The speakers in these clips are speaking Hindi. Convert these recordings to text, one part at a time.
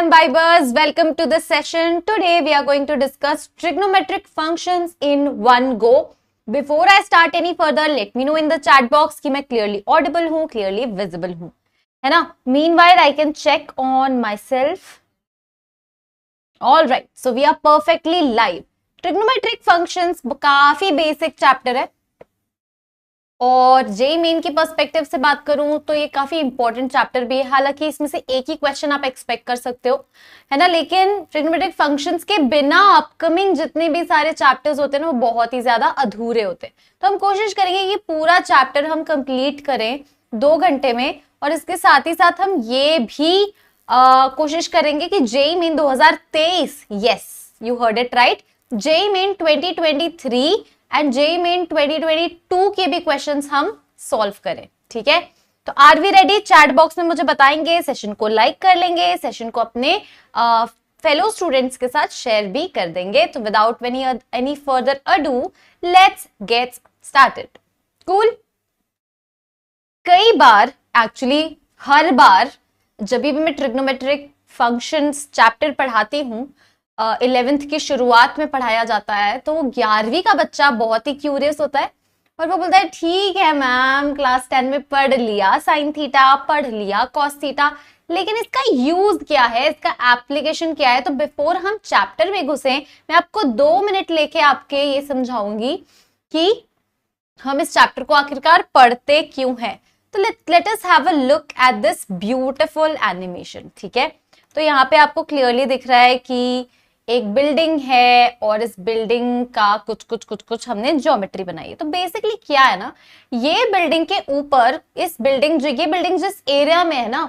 imbibers, welcome to this session. Today we are going to discuss trigonometric functions in one go. Before I start any further, let me know in the chat box कि मैं clearly audible हूँ, clearly visible हूँ, है ना? Meanwhile, I can check on myself. All right, so we are perfectly live. Trigonometric functions काफी basic chapter है. और जेई मेन की पर्सपेक्टिव से बात करूं तो ये काफी इंपॉर्टेंट चैप्टर भी है. हालांकि इसमें से एक ही क्वेश्चन आप एक्सपेक्ट कर सकते हो, है ना. लेकिन ट्रिग्नोमेट्रिक फंक्शंस के बिना अपकमिंग जितने भी सारे चैप्टर्स होते हैं ना, वो बहुत ही ज्यादा अधूरे होते हैं. तो हम कोशिश करेंगे कि पूरा चैप्टर हम कंप्लीट करें 2 घंटे में. और इसके साथ ही साथ हम ये भी कोशिश करेंगे कि JEE Main 2023, yes you heard it right, JEE Main 2023 and JEE Main 2022 के भी क्वेश्चंस हम सॉल्व करें. ठीक है, तो are we ready? Chat box में मुझे बताएंगे, सेशन को लाइक कर लेंगे, सेशन को अपने फेलो स्टूडेंट्स के साथ शेयर भी कर देंगे. तो without any further ado, let's get started. Cool. कई बार, एक्चुअली हर बार जब भी मैं ट्रिग्नोमेट्रिक फंक्शंस चैप्टर पढ़ाती हूँ, 11th की शुरुआत में पढ़ाया जाता है, तो 11वीं का बच्चा बहुत ही क्यूरियस होता है और वो बोलता है ठीक है मैम, क्लास 10 में पढ़ लिया साइन थीटा, पढ़ लिया कॉस थीटा, लेकिन इसका यूज क्या है, इसका एप्लीकेशन क्या है. तो बिफोर हम चैप्टर में घुसे, मैं आपको 2 मिनट लेके आपके ये समझाऊंगी कि हम इस चैप्टर को आखिरकार पढ़ते क्यों हैं. तो let us have a look at this beautiful animation. ठीक है, तो यहाँ पे आपको क्लियरली दिख रहा है कि एक बिल्डिंग है और इस बिल्डिंग का कुछ हमने ज्योमेट्री बनाई है. तो बेसिकली क्या है ना, ये बिल्डिंग के ऊपर ये बिल्डिंग जिस एरिया में है ना,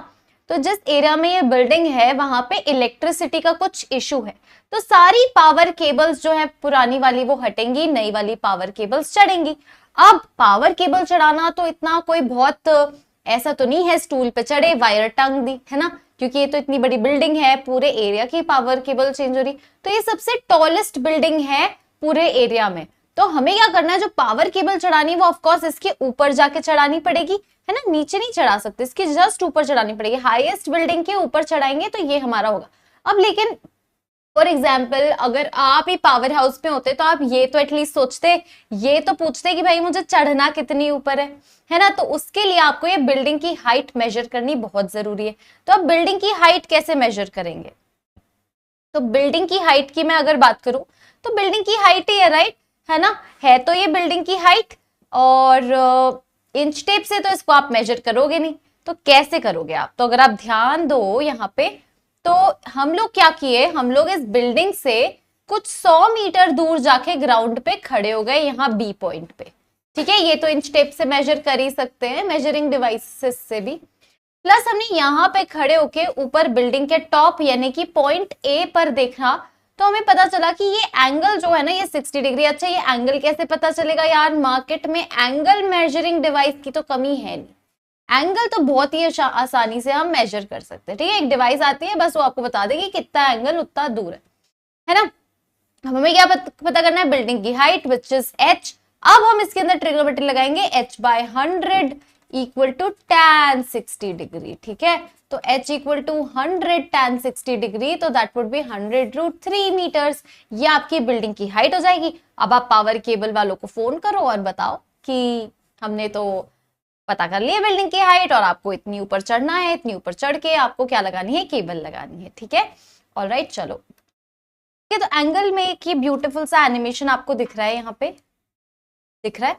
तो जिस एरिया में ये बिल्डिंग है वहां पे इलेक्ट्रिसिटी का कुछ इशू है. तो सारी पावर केबल्स जो है पुरानी वाली वो हटेंगी, नई वाली पावर केबल्स चढ़ेंगी. अब पावर केबल चढ़ाना तो इतना कोई बहुत ऐसा तो नहीं है, स्टूल पे चढ़े वायर टांग दी, है ना, क्योंकि ये तो इतनी बड़ी बिल्डिंग है, पूरे एरिया की पावर केबल चेंज हो रही. तो ये सबसे टॉलेस्ट बिल्डिंग है पूरे एरिया में. तो हमें क्या करना है, जो पावर केबल चढ़ानी है वो ऑफकोर्स इसके ऊपर जाके चढ़ानी पड़ेगी, है ना, नीचे नहीं चढ़ा सकते, इसके जस्ट ऊपर चढ़ानी पड़ेगी. हाईएस्ट बिल्डिंग के ऊपर चढ़ाएंगे तो ये हमारा होगा. अब लेकिन फॉर एग्जाम्पल अगर आप ही पावर हाउस में होते तो आप ये तो एटलीस्ट सोचते, ये तो पूछते कि भाई मुझे चढ़ना कितनी ऊपर है ना. तो उसके लिए आपको ये बिल्डिंग की हाइट मेजर करनी बहुत जरूरी है. तो अब बिल्डिंग की हाइट कैसे मेजर करेंगे? तो बिल्डिंग की हाइट की मैं अगर बात करूं तो बिल्डिंग की हाइट ही है, राइट, है ना, है तो ये बिल्डिंग की हाइट. और इंच टेप से तो इसको आप मेजर करोगे नहीं, तो कैसे करोगे आप? तो अगर आप ध्यान दो यहाँ पे, तो हम लोग क्या किए, हम लोग इस बिल्डिंग से कुछ 100 मीटर दूर जाके ग्राउंड पे खड़े हो गए, यहाँ बी पॉइंट पे. ठीक है, ये तो इंच टेप से मेजर कर ही सकते हैं, मेजरिंग डिवाइसेस से भी. प्लस हमने यहाँ पे खड़े होके ऊपर बिल्डिंग के टॉप यानी कि पॉइंट ए पर देखा, तो हमें पता चला कि ये एंगल जो है ना ये 60 डिग्री. अच्छा, ये एंगल कैसे पता चलेगा यार? मार्केट में एंगल मेजरिंग डिवाइस की तो कमी है नहीं, एंगल तो बहुत ही आसानी से हम मेजर कर सकते हैं. ठीक है, एक डिवाइस आती है, बस वो आपको बता देगी कितना एंगल उतना दूर है ना. हमें क्या पता करना है? बिल्डिंग की हाइट विच इज h. अब हम इसके अंदर ट्रिग्नोमेट्री लगाएंगे, h/100 equal to tan 60 degree. ठीक है, तो h equal to 100 tan 60 degree, तो दैट वुड बी 100√3 मीटर्स. ये आपकी बिल्डिंग की हाइट हो जाएगी. अब आप पावर केबल वालों को फोन करो और बताओ कि हमने तो पता कर लिया बिल्डिंग की हाइट और आपको इतनी ऊपर चढ़ना है, इतनी ऊपर चढ़ के आपको क्या लगानी है? केबल लगानी है. ठीक है, ऑलराइट, चलो. ठीक है, तो एंगल में एक ये ब्यूटीफुल सा एनिमेशन आपको दिख रहा है, यहाँ पे दिख रहा है.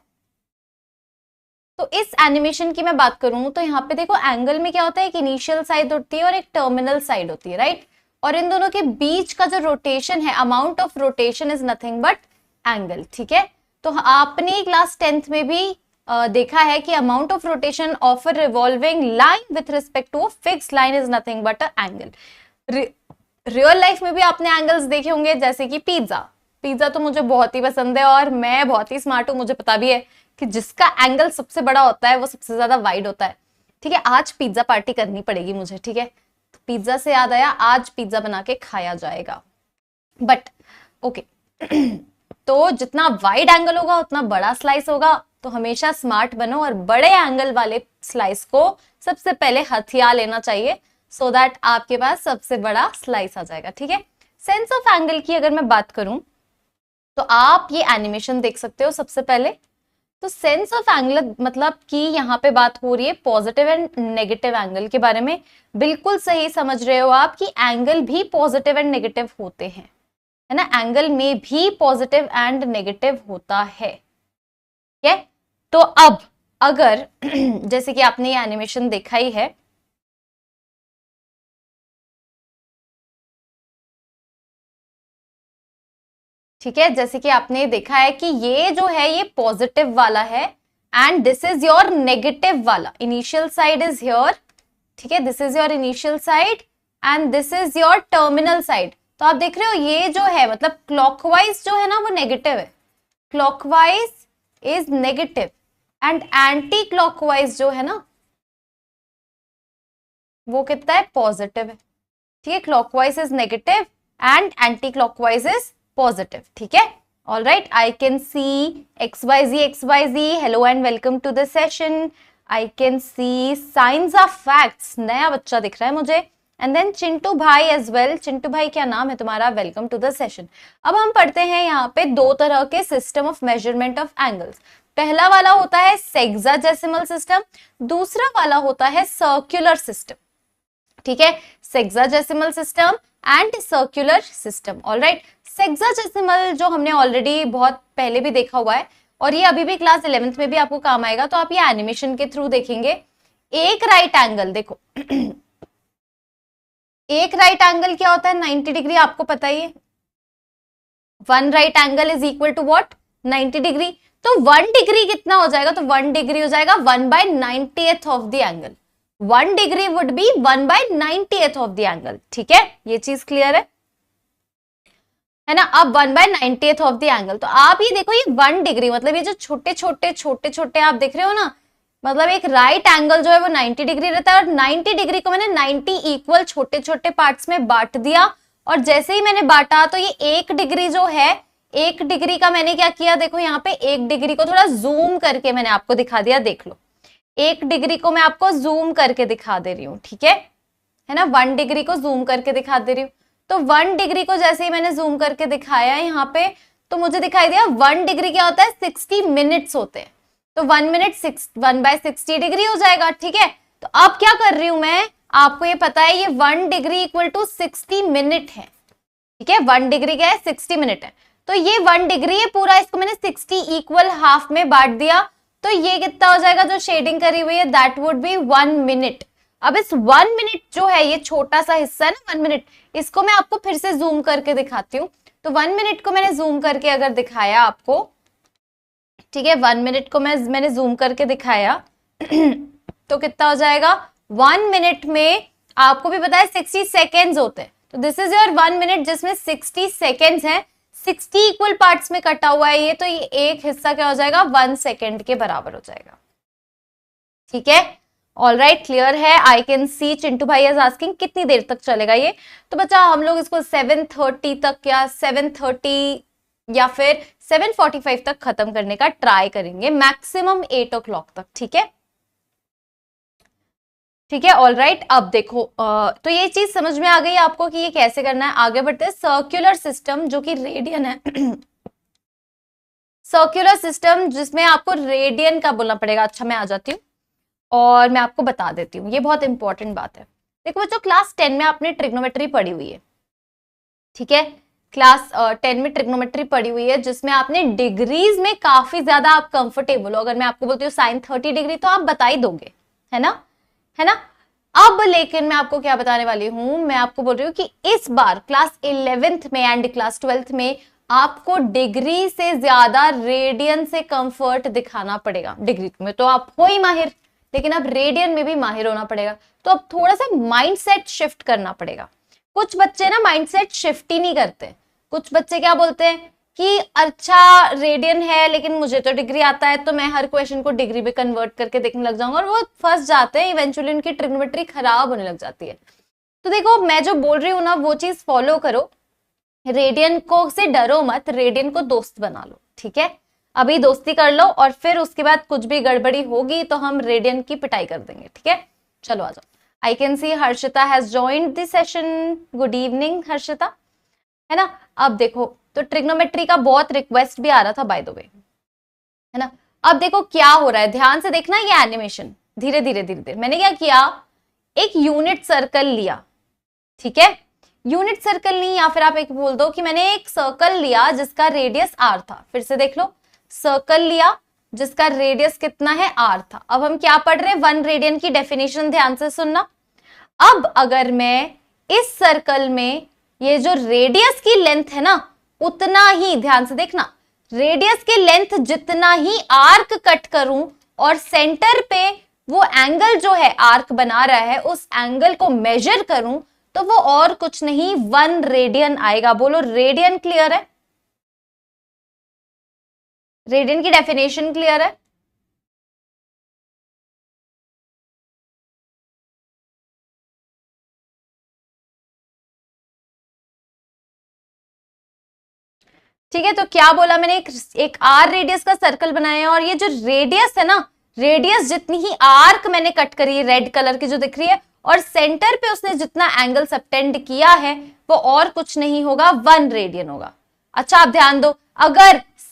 तो इस एनिमेशन की मैं बात करूं तो यहाँ पे देखो, एंगल में क्या होता है, एक इनिशियल साइड होती है और एक टर्मिनल साइड होती है, राइट. और इन दोनों के बीच का जो रोटेशन है, amount of rotation is nothing but angle. ठीक है, तो आपने क्लास 10th में भी देखा है कि amount of rotation of a revolving line with respect to fixed line is nothing but a angle. Real life में भी आपने एंगल्स देखे होंगे, जैसे कि पिज्जा तो मुझे बहुत ही पसंद है और मैं बहुत ही स्मार्ट हूँ, मुझे पता भी है कि जिसका एंगल सबसे बड़ा होता है वो सबसे ज्यादा वाइड होता है. ठीक है, आज पिज्जा पार्टी करनी पड़ेगी मुझे. ठीक है, तो पिज्जा से याद आया, आज पिज्जा बना के खाया जाएगा. बट ओके तो जितना वाइड एंगल होगा उतना बड़ा स्लाइस होगा. तो हमेशा स्मार्ट बनो और बड़े एंगल वाले स्लाइस को सबसे पहले हथिया लेना चाहिए. सो दैट आपके पास सबसे बड़ा स्लाइस आ जाएगा, ठीक है। सेंस ऑफ एंगल की अगर मैं बात करूं तो आप ये एनिमेशन देख सकते हो सबसे पहले। तो सेंस ऑफ एंगल मतलब कि यहाँ पे बात हो रही है पॉजिटिव एंड नेगेटिव एंगल के बारे में। बिल्कुल सही समझ रहे हो आप कि एंगल भी पॉजिटिव एंड नेगेटिव होते हैं, है ना, एंगल में भी पॉजिटिव एंड नेगेटिव होता है, ठीक है। तो अब अगर जैसे कि आपने ये एनिमेशन देखा ही है, ठीक है, जैसे कि आपने देखा है कि ये जो है ये पॉजिटिव वाला है and this is your negative वाला, इनिशियल साइड इज हियर, ठीक है, this is your initial side and this is your terminal side. तो आप देख रहे हो ये जो है मतलब क्लॉकवाइज जो है ना वो नेगेटिव है, clockwise is negative and anti clockwise जो है ना वो कितना है, पॉजिटिव है, ठीक है। Clockwise is negative and anti clockwise is positive, ठीक है। All right, I can see XYZ, hello and welcome to the session. I can see science of facts, नया बच्चा दिख रहा है मुझे, एंड देन चिंटू भाई एज वेल। चिंटू भाई क्या नाम है तुम्हारा, वेलकम टू द सेशन। अब हम पढ़ते हैं यहाँ पे दो तरह के system of measurement of angles. पहला वाला होता है सेक्साडेसिमल सिस्टम, दूसरा वाला होता है सर्कुलर सिस्टम, ठीक है, sexagesimal system and circular system. Alright, sexagesimal जो हमने ऑलरेडी बहुत पहले भी देखा हुआ है और ये अभी भी क्लास 11th में भी आपको काम आएगा, तो आप ये एनिमेशन के थ्रू देखेंगे। एक राइट एंगल देखो एक राइट एंगल क्या होता है, 90 डिग्री, आपको पता ही है। One right angle is equal to what, 90 degree. तो 1 डिग्री कितना हो जाएगा, तो 1 डिग्री हो जाएगा 1/90th of the angle. 1 degree would be 1/90th of the angle, ठीक है, ये चीज क्लियर है ना। अब 1/90th ऑफ द एंगल, तो आप ये देखो ये 1 डिग्री मतलब ये जो छोटे छोटे आप देख रहे हो ना, मतलब एक राइट एंगल जो है वो 90 डिग्री रहता है और 90 डिग्री को मैंने 90 इक्वल छोटे छोटे पार्ट्स में बांट दिया और जैसे ही मैंने बांटा तो ये 1 डिग्री जो है, 1 डिग्री का मैंने क्या किया, देखो यहाँ पे 1 डिग्री को थोड़ा जूम करके मैंने आपको दिखा दिया, देख लो 1 डिग्री को मैं आपको जूम करके दिखा दे रही हूँ, ठीक है ना, 1 डिग्री को जूम करके दिखा दे रही हूँ। तो 1 डिग्री को जैसे ही मैंने जूम करके दिखाया यहाँ पे, तो मुझे दिखाई दिया 1 डिग्री क्या होता है, 60 मिनट्स होते हैं। तो 1 मिनट 1/60 डिग्री हो जाएगा, ठीक है। तो अब क्या कर रही हूं मैं, आपको ये पता है ये 1 डिग्री इक्वल टू 60 मिनट है, ठीक है, 1 डिग्री क्या है, 60 मिनट है। तो ये 1 डिग्री है पूरा, इसको मैंने 60 इक्वल हाफ में बांट दिया, तो ये कितना हो जाएगा, जो शेडिंग करी हुई है दैट वुड बी 1 मिनट। अब इस 1 मिनट जो है ये छोटा सा हिस्सा है ना 1 मिनट, इसको मैं आपको फिर से जूम करके दिखाती हूँ। तो 1 मिनट को मैंने जूम करके अगर दिखाया आपको, ठीक है, 1 मिनट को मैंने जूम करके दिखाया तो कितना हो जाएगा, 1 मिनट में आपको भी पता है 60 सेकेंड्स होते हैं, तो दिस इज योर 1 मिनट जिसमें 60 सेकेंड्स है, 60 इक्वल पार्ट्स में कटा हुआ है ये, तो ये एक हिस्सा क्या हो जाएगा, 1 सेकेंड के बराबर हो जाएगा, ठीक है। ऑल राइट, क्लियर है। आई कैन सी चिंटू भाई इज आस्किंग कितनी देर तक चलेगा ये, तो बच्चा हम लोग इसको 7:30 तक या 7:30 या फिर 7:45 तक खत्म करने का ट्राई करेंगे, मैक्सिमम 8 o'clock तक, ठीक है, ठीक है। ऑल राइट, अब देखो तो ये चीज समझ में आ गई आपको कि ये कैसे करना है। आगे बढ़ते हैं, सर्कुलर सिस्टम जो कि रेडियन है सर्कुलर सिस्टम जिसमें आपको रेडियन का बोलना पड़ेगा। अच्छा, मैं आ जाती हूँ और मैं आपको बता देती हूँ, ये बहुत इंपॉर्टेंट बात है। देखो बच्चों, क्लास 10 में आपने ट्रिग्नोमेट्री पढ़ी हुई है, ठीक है, क्लास 10 में ट्रिग्नोमेट्री पढ़ी हुई है जिसमें आपने डिग्रीज में काफी ज्यादा आप कंफर्टेबल हो। अगर मैं आपको बोलती हूँ साइन 30 डिग्री तो आप बता ही दोगे, है ना, है ना। अब लेकिन मैं आपको क्या बताने वाली हूं, मैं आपको बोल रही हूँ कि इस बार क्लास 11th में एंड क्लास 12th में आपको डिग्री से ज्यादा रेडियन से कंफर्ट दिखाना पड़ेगा। डिग्री में तो आप हो ही माहिर, लेकिन अब रेडियन में भी माहिर होना पड़ेगा, तो अब थोड़ा सा माइंडसेट शिफ्ट करना पड़ेगा। कुछ बच्चे ना माइंडसेट शिफ्ट ही नहीं करते, कुछ बच्चे क्या बोलते हैं कि अच्छा रेडियन है लेकिन मुझे तो डिग्री आता है तो मैं हर क्वेश्चन को डिग्री में कन्वर्ट करके देखने लग जाऊंगा, और वो फंस जाते हैं, इवेंचुअली उनकी ट्रिग्नोमेट्री खराब होने लग जाती है। तो देखो मैं जो बोल रही हूँ ना वो चीज फॉलो करो, रेडियन को से डरो मत, रेडियन को दोस्त बना लो, ठीक है। अभी दोस्ती कर लो और फिर उसके बाद कुछ भी गड़बड़ी होगी तो हम रेडियन की पिटाई कर देंगे, ठीक है। चलो आ जाओ। आई can C Harshita has joined the session. Good evening Harshita, है ना। अब देखो, तो ट्रिग्नोमेट्री का बहुत रिक्वेस्ट भी आ रहा था बाय द वे, है ना। अब देखो क्या हो रहा है, ध्यान से देखना ये एनिमेशन, धीरे धीरे धीरे धीरे। मैंने क्या किया, एक यूनिट सर्कल लिया, ठीक है। यूनिट सर्कल नहीं, या फिर आप एक बोल दो कि मैंने एक सर्कल लिया जिसका रेडियस आर था। फिर से देख लो, सर्कल लिया जिसका रेडियस कितना है, आर था। अब हम क्या पढ़ रहे हैं, 1 रेडियन की डेफिनेशन, ध्यान से सुनना। अब अगर मैं इस सर्कल में ये जो रेडियस की लेंथ है ना, उतना ही, ध्यान से देखना, रेडियस की लेंथ जितना ही आर्क कट करूं और सेंटर पे वो एंगल जो है आर्क बना रहा है, उस एंगल को मेजर करूं, तो वो और कुछ नहीं 1 रेडियन आएगा। बोलो रेडियन क्लियर है? रेडियन की डेफिनेशन क्लियर है? ठीक है, तो क्या बोला मैंने, एक आर रेडियस का सर्कल बनाया है, और ये जो रेडियस है ना, रेडियस जितनी ही आर्क मैंने कट करी है, रेड कलर की जो दिख रही है, और सेंटर पे उसने जितना एंगल सबटेंड किया है वो और कुछ नहीं होगा, 1 रेडियन होगा। अच्छा आप ध्यान दो,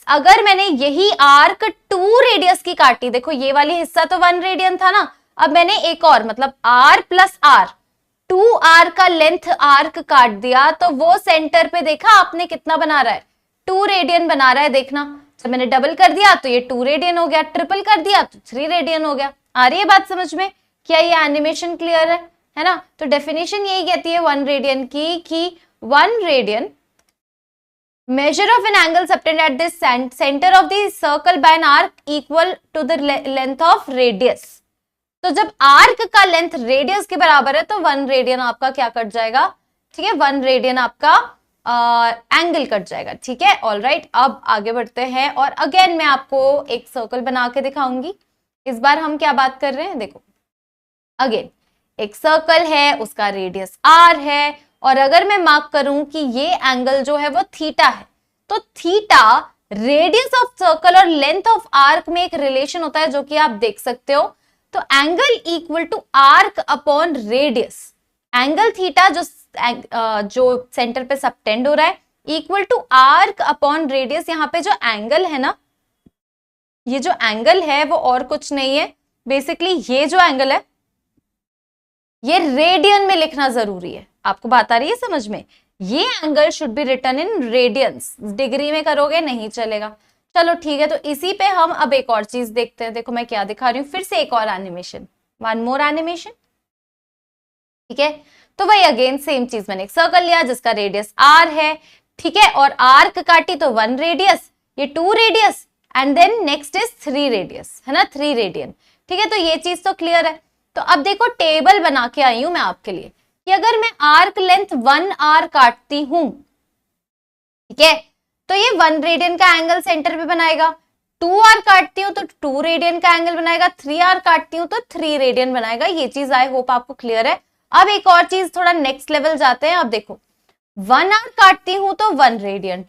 अगर मैंने यही आर्क 2 रेडियस की काटी, देखो ये वाली हिस्सा तो 1 रेडियन था ना, अब मैंने एक और, मतलब r प्लस आर, 2r का लेंथ आर्क काट दिया, तो वो सेंटर पे देखा आपने कितना बना रहा है, 2 रेडियन बना रहा है। देखना, जब मैंने डबल कर दिया तो ये 2 रेडियन हो गया, ट्रिपल कर दिया तो 3 रेडियन हो गया। आ रही है बात समझ में? क्या ये एनिमेशन क्लियर है ना। तो डेफिनेशन यही कहती है 1 रेडियन की, कि 1 radian measure of an angle subtended at the center of the circle by an arc equal to the length of radius। तो जब आर्क का लेंथ रेडियस के बराबर है तो 1 रेडियन आपका क्या कट जाएगा, ठीक है, 1 रेडियन आपका एंगल कट जाएगा, ठीक है। ऑल राइट, अब आगे बढ़ते हैं, और अगेन मैं आपको एक सर्कल बना के दिखाऊंगी। इस बार हम क्या बात कर रहे हैं, देखो अगेन एक सर्कल है, उसका रेडियस आर है, और अगर मैं मार्क करूं कि ये एंगल जो है वो थीटा है, तो थीटा रेडियस ऑफ सर्कल और लेंथ ऑफ आर्क में एक रिलेशन होता है जो कि आप देख सकते हो। तो angle equal to arc upon radius, angle theta जो सेंटर पे सबटेंड हो रहा है, equal to arc upon radius. यहाँ पे जो एंगल है ना, ये जो एंगल है वो और कुछ नहीं है, बेसिकली ये जो एंगल है ये रेडियन में लिखना जरूरी है। आपको बात आ रही है समझ में? ये angle should be written in radians, degree में करोगे नहीं चलेगा। चलो ठीक है, तो इसी पे हम अब एक और चीज देखते हैं। देखो मैं क्या दिखा रही हूँ, फिर से एक और एनिमेशन, 1 मोर एनिमेशन, ठीक है। तो वही अगेन सेम चीज, मैंने एक सर्कल लिया जिसका रेडियस r है, ठीक है, और आर्क काटी तो 1 रेडियस, ये 2 radius, and then next is 3 radius, है ना, 3 रेडियन, ठीक है। तो ये चीज तो क्लियर है। तो अब देखो टेबल बना के आई हूं मैं आपके लिए, कि अगर मैं आर्क लेंथ 1r काटती हूं, ठीक है, तो ये 1 रेडियन का एंगल सेंटर पे बनाएगा। 2r काटती हूं तो 2 रेडियन का एंगल बनाएगा, 3r काटती हूं तो 3 रेडियन बनाएगा। ये चीज आई होप आपको क्लियर है। अब एक और चीज, थोड़ा नेक्स्ट लेवल जाते हैं। अब देखो 1r काटती हूं तो 1 रेडियन,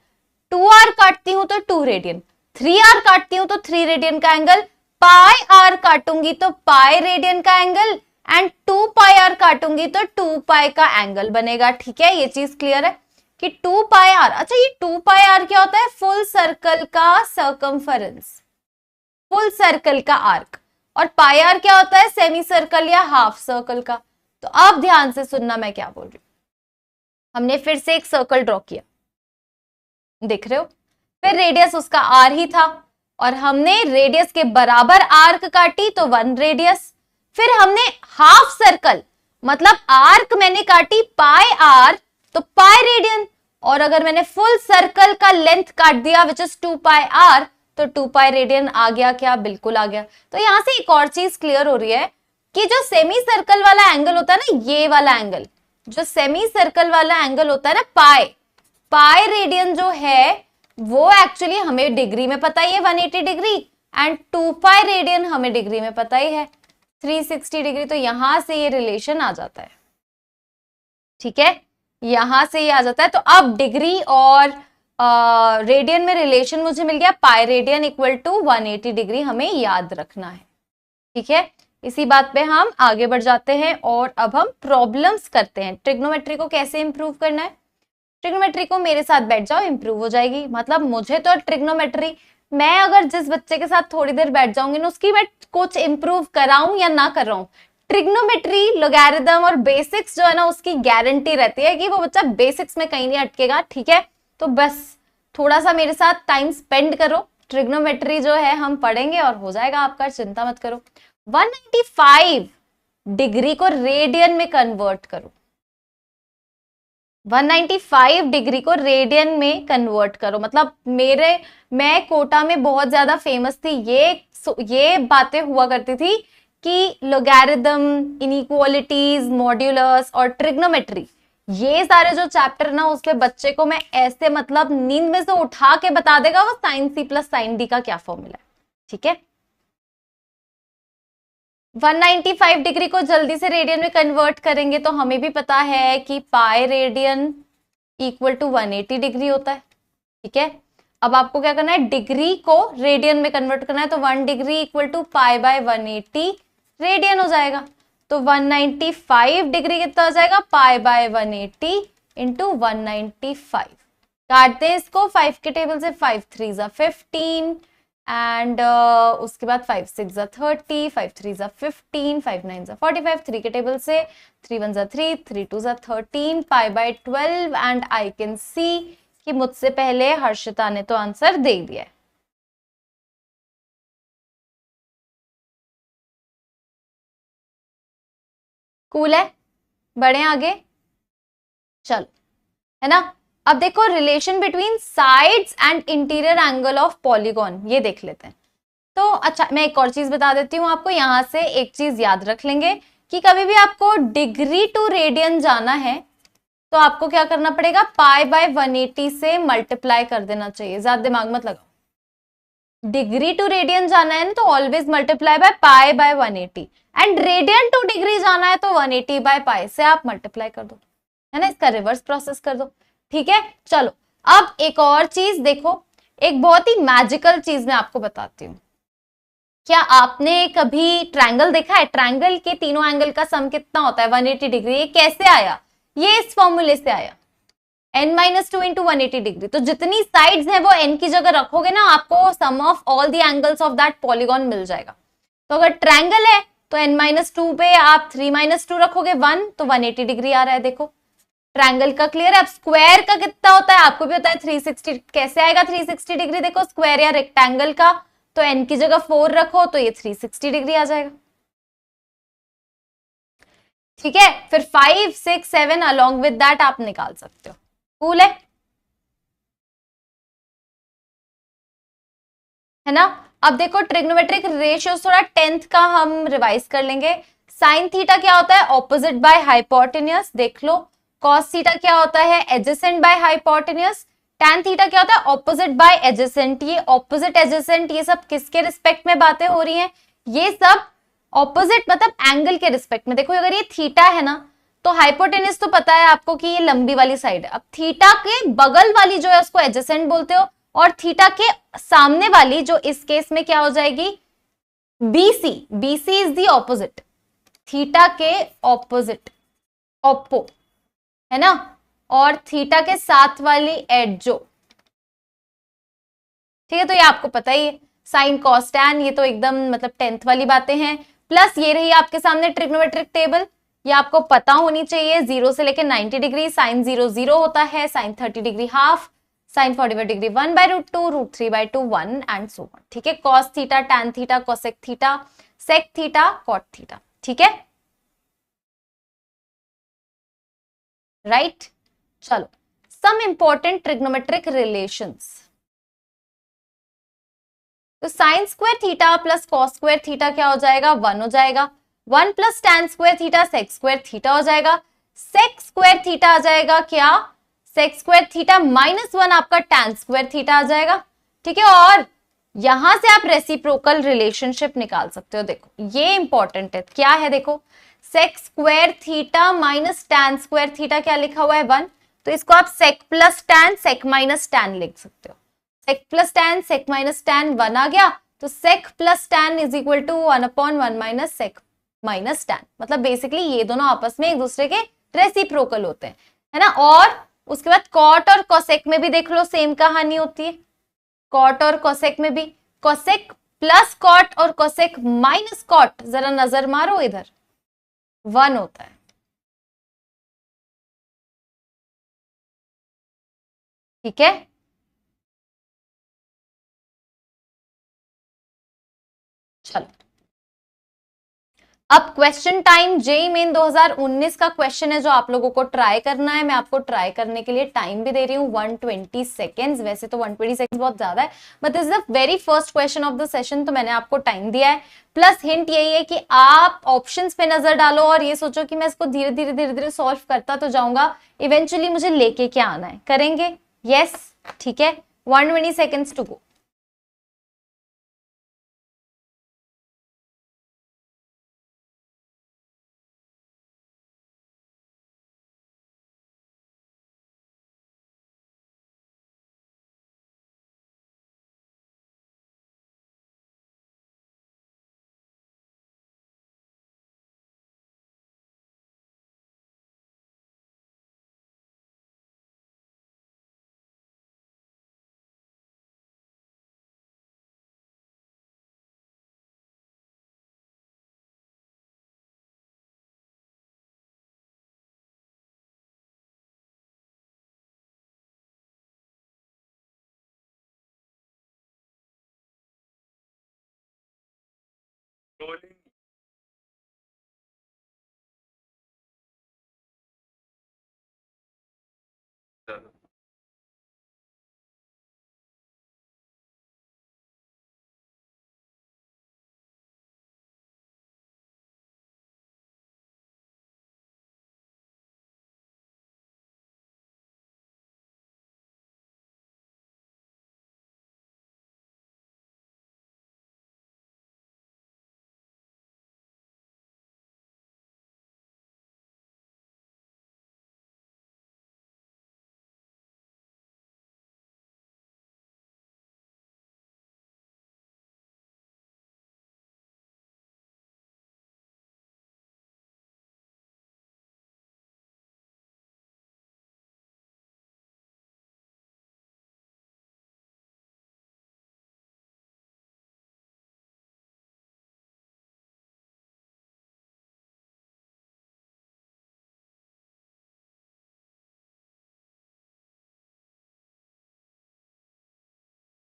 2r काटती हूं तो 2 रेडियन, 3r काटती हूं तो 3 रेडियन का एंगल, पाई आर काटूंगी तो पाई रेडियन का एंगल, एंड 2 पाई आर काटूंगी तो 2 पाई का एंगल बनेगा, ठीक है। ये चीज क्लियर है कि 2 पाई आर, अच्छा ये 2 पाई आर क्या होता है, फुल सर्कल का सर्कमफरेंस, फुल सर्कल का आर्क, और पाई आर क्या होता है, सेमी सर्कल या हाफ सर्कल का। तो अब ध्यान से सुनना मैं क्या बोल रही हूं। हमने फिर से एक सर्कल ड्रॉ किया, देख रहे हो, फिर रेडियस उसका आर ही था, और हमने रेडियस के बराबर आर्क काटी तो 1 रेडियस, फिर हमने हाफ सर्कल मतलब आर्क मैंने काटी पाई आर तो पाई रेडियन, और अगर मैंने फुल सर्कल का लेंथ काट दिया विच इज 2 पाई आर तो 2 पाई रेडियन आ गया क्या, बिल्कुल आ गया। तो यहां से एक और चीज क्लियर हो रही है कि जो सेमी सर्कल वाला एंगल होता है ना, ये वाला एंगल, जो सेमी सर्कल वाला एंगल होता है ना, पाई रेडियन जो है वो एक्चुअली हमें डिग्री में पता ही है 180 डिग्री, एंड 2 पाई रेडियन हमें डिग्री में पता ही है 360 डिग्री। तो यहां से ये रिलेशन आ जाता है, ठीक है, यहां से ये आ जाता है। तो अब डिग्री और रेडियन में रिलेशन मुझे मिल गया, pi radian equal to 180 degree हमें याद रखना है, ठीक है। इसी बात पे हम आगे बढ़ जाते हैं और अब हम प्रॉब्लम्स करते हैं। ट्रिग्नोमेट्री को कैसे इंप्रूव करना है? ट्रिग्नोमेट्री को मेरे साथ बैठ जाओ, इंप्रूव हो जाएगी। मतलब मुझे तो ट्रिग्नोमेट्री, मैं अगर जिस बच्चे के साथ थोड़ी देर बैठ जाऊंगी ना, उसकी मैं कुछ इंप्रूव कराऊं या ना कर रहा हूं, ट्रिग्नोमेट्री, लोगैरिथम और बेसिक्स जो है ना, उसकी गारंटी रहती है कि वो बच्चा बेसिक्स में कहीं नहीं अटकेगा। ठीक है, तो बस थोड़ा सा मेरे साथ टाइम स्पेंड करो, ट्रिग्नोमेट्री जो है हम पढ़ेंगे और हो जाएगा आपका, चिंता मत करो। 195 डिग्री को रेडियन में कन्वर्ट करो, 195 डिग्री को रेडियन में कन्वर्ट करो। मतलब मैं कोटा में बहुत ज्यादा फेमस थी, ये बातें हुआ करती थी कि लोगैरिथम, इनइक्वालिटीज, मॉड्यूलस और ट्रिग्नोमेट्री, ये सारे जो चैप्टर ना, उसमें बच्चे को मैं ऐसे मतलब नींद में से उठा के बता देगा वो sine C plus sine D का क्या फॉर्मूला है। ठीक है, 195 डिग्री को जल्दी से रेडियन में कन्वर्ट करेंगे तो हमें भी पता है कि pi radian equal to 180 degree होता है। ठीक है, अब आपको क्या करना है, डिग्री को रेडियन में कन्वर्ट करना है, तो 1 degree equal to pi by 180 radian हो जाएगा। तो 195 डिग्री कितना हो जाएगा, पाई बाय 180 इंटू 195। काटते हैं इसको 5 के टेबल से, 5 3 जा 15 एंड उसके बाद 5 6 जा 30, 5 3 जा 15, 5 9 जा 45, 3 के टेबल से 3 1 जा 3, 3 2 जा 13, pi by 12 and I can सी कि मुझसे पहले हर्षिता ने तो आंसर दे दिया है। कूल है, बढ़े आगे, चलो, है ना। अब देखो relation between sides and interior angle of polygon, ये देख लेते हैं। तो अच्छा, मैं एक और चीज बता देती हूँ आपको, यहां से एक चीज याद रख लेंगे कि कभी भी आपको डिग्री टू रेडियन जाना है तो आपको क्या करना पड़ेगा, पाई बाय 180 से मल्टीप्लाई कर देना चाहिए। ज्यादा दिमाग मत लगाओ, डिग्री टू रेडियन जाना है ना तो always multiply by pi by 180, and radian two degree जाना है तो 180 बाय पाई से आप मल्टीप्लाई कर दो, है ना, इसका रिवर्स प्रोसेस कर दो। ठीक है, चलो अब एक और चीज देखो, एक बहुत ही मैजिकल चीज मैं आपको बताती हूँ। क्या आपने कभी ट्रायंगल देखा है? ट्रायंगल के तीनों एंगल का सम कितना होता है, 180 डिग्री। ये कैसे आया? ये इस फॉर्मूले से आया, n-2 इंटू 180 डिग्री। तो जितनी साइड्स हैं वो n की जगह रखोगे ना, आपको sum of all the angles of that polygon मिल जाएगा। तो अगर ट्रायंगल है तो n-2 पे आप 3-2 रखोगे 1, तो 180 डिग्री आ रहा है। देखो ट्रायंगल का क्लियर है। अब स्क्वायर का कितना होता है आपको भी होता है, 360। कैसे आएगा 360 डिग्री? देखो स्क्वायर या रेक्टेंगल का, तो n की जगह 4 रखो तो ये 360 डिग्री आ जाएगा। ठीक है, फिर 5 6 7 अलोंग विद दैट आप निकाल सकते हो। कूल है ना। अब देखो ट्रिग्नोमेट्रिक रेशियोज थोड़ा 10th का हम रिवाइज कर लेंगे। साइन थीटा क्या होता है, ऑपोजिट बाय हाइपोटेन्यूस, देख लो। कॉस थीटा क्या होता है, adjacent by hypotenuse. Tan theta क्या होता है, ऑपोजिट बाय एडजेसेंट। ये ऑपोजिट एडजेसेंट ये सब किसके रिस्पेक्ट में बातें हो रही हैं, ये सब ऑपोजिट मतलब एंगल के रिस्पेक्ट में। देखो अगर ये थीटा है ना, तो हाइपोटेन्यूस तो पता है आपको कि ये लंबी वाली साइड है। अब थीटा के बगल वाली जो है उसको एडजेसेंट बोलते हो, और थीटा के सामने वाली जो इस केस में क्या हो जाएगी, BC। BC is the opposite, theta के ऑपोजिट, ऑपो, है ना। और थीटा के साथ वाली एडजो। ठीक है, तो ये आपको पता ही है, साइन कॉस टैन, ये तो एकदम मतलब 10th वाली बातें हैं। प्लस ये रही आपके सामने ट्रिग्नोमेट्रिक टेबल, ये आपको पता होनी चाहिए। 0 से लेकर 90 डिग्री, साइन 0 0 होता है, sine 30 degree half, sine 45 degree 1/√2, √3/2 1 and so on. ठीक है, cos theta, tan theta, cosec theta, sec theta, cot theta. ठीक है, राइट। चलो सम इंपॉर्टेंट ट्रिग्नोमेट्रिक रिलेशंस। तो sine square theta plus cos square theta क्या हो जाएगा, 1 हो जाएगा। 1 plus tan square theta sec square theta हो जाएगा। सेक स्क्वायर थीटा आ जाएगा क्या, सेक स्क्वायर थीटा -1 आपका टैन स्क्वायर थीटा आ जाएगा। ठीक है, और यहां से आप रेसिप्रोकल रिलेशनशिप निकाल सकते हो। देखो ये इंपॉर्टेंट है, क्या है, देखो sec square theta minus tan square theta क्या लिखा हुआ है, 1। तो इसको आप sec plus tan, sec minus tan लिख सकते हो। Sec plus tan, sec minus tan 1 आ गया, तो sec plus tan is equal to 1/1 minus sec minus tan, मतलब बेसिकली ये दोनों आपस में एक दूसरे के रेसिप्रोकल होते हैं, है ना। और उसके बाद कॉट और कोसेक में भी देख लो सेम कहानी होती है, कॉट और कोसेक में भी कोसेक प्लस कॉट और कोसेक माइनस कॉट, जरा नजर मारो इधर, 1 होता है, ठीक है। चलो अब क्वेश्चन टाइम, जेई मेन 2019 का क्वेश्चन है जो आप लोगों को ट्राई करना है। मैं आपको ट्राई करने के लिए टाइम भी दे रही हूँ 120 सेकेंड्स, वैसे तो 120 सेकेंड्स बहुत ज्यादा है, but this is the very first question of the session, तो मैंने आपको टाइम दिया है। प्लस हिंट यही है कि आप ऑप्शंस पे नजर डालो और ये सोचो कि मैं इसको धीरे धीरे धीरे धीरे सॉल्व करता तो जाऊंगा, इवेंचुअली मुझे लेके क्या आना है, करेंगे? यस, ठीक है। 120 सेकेंड्स टू गो।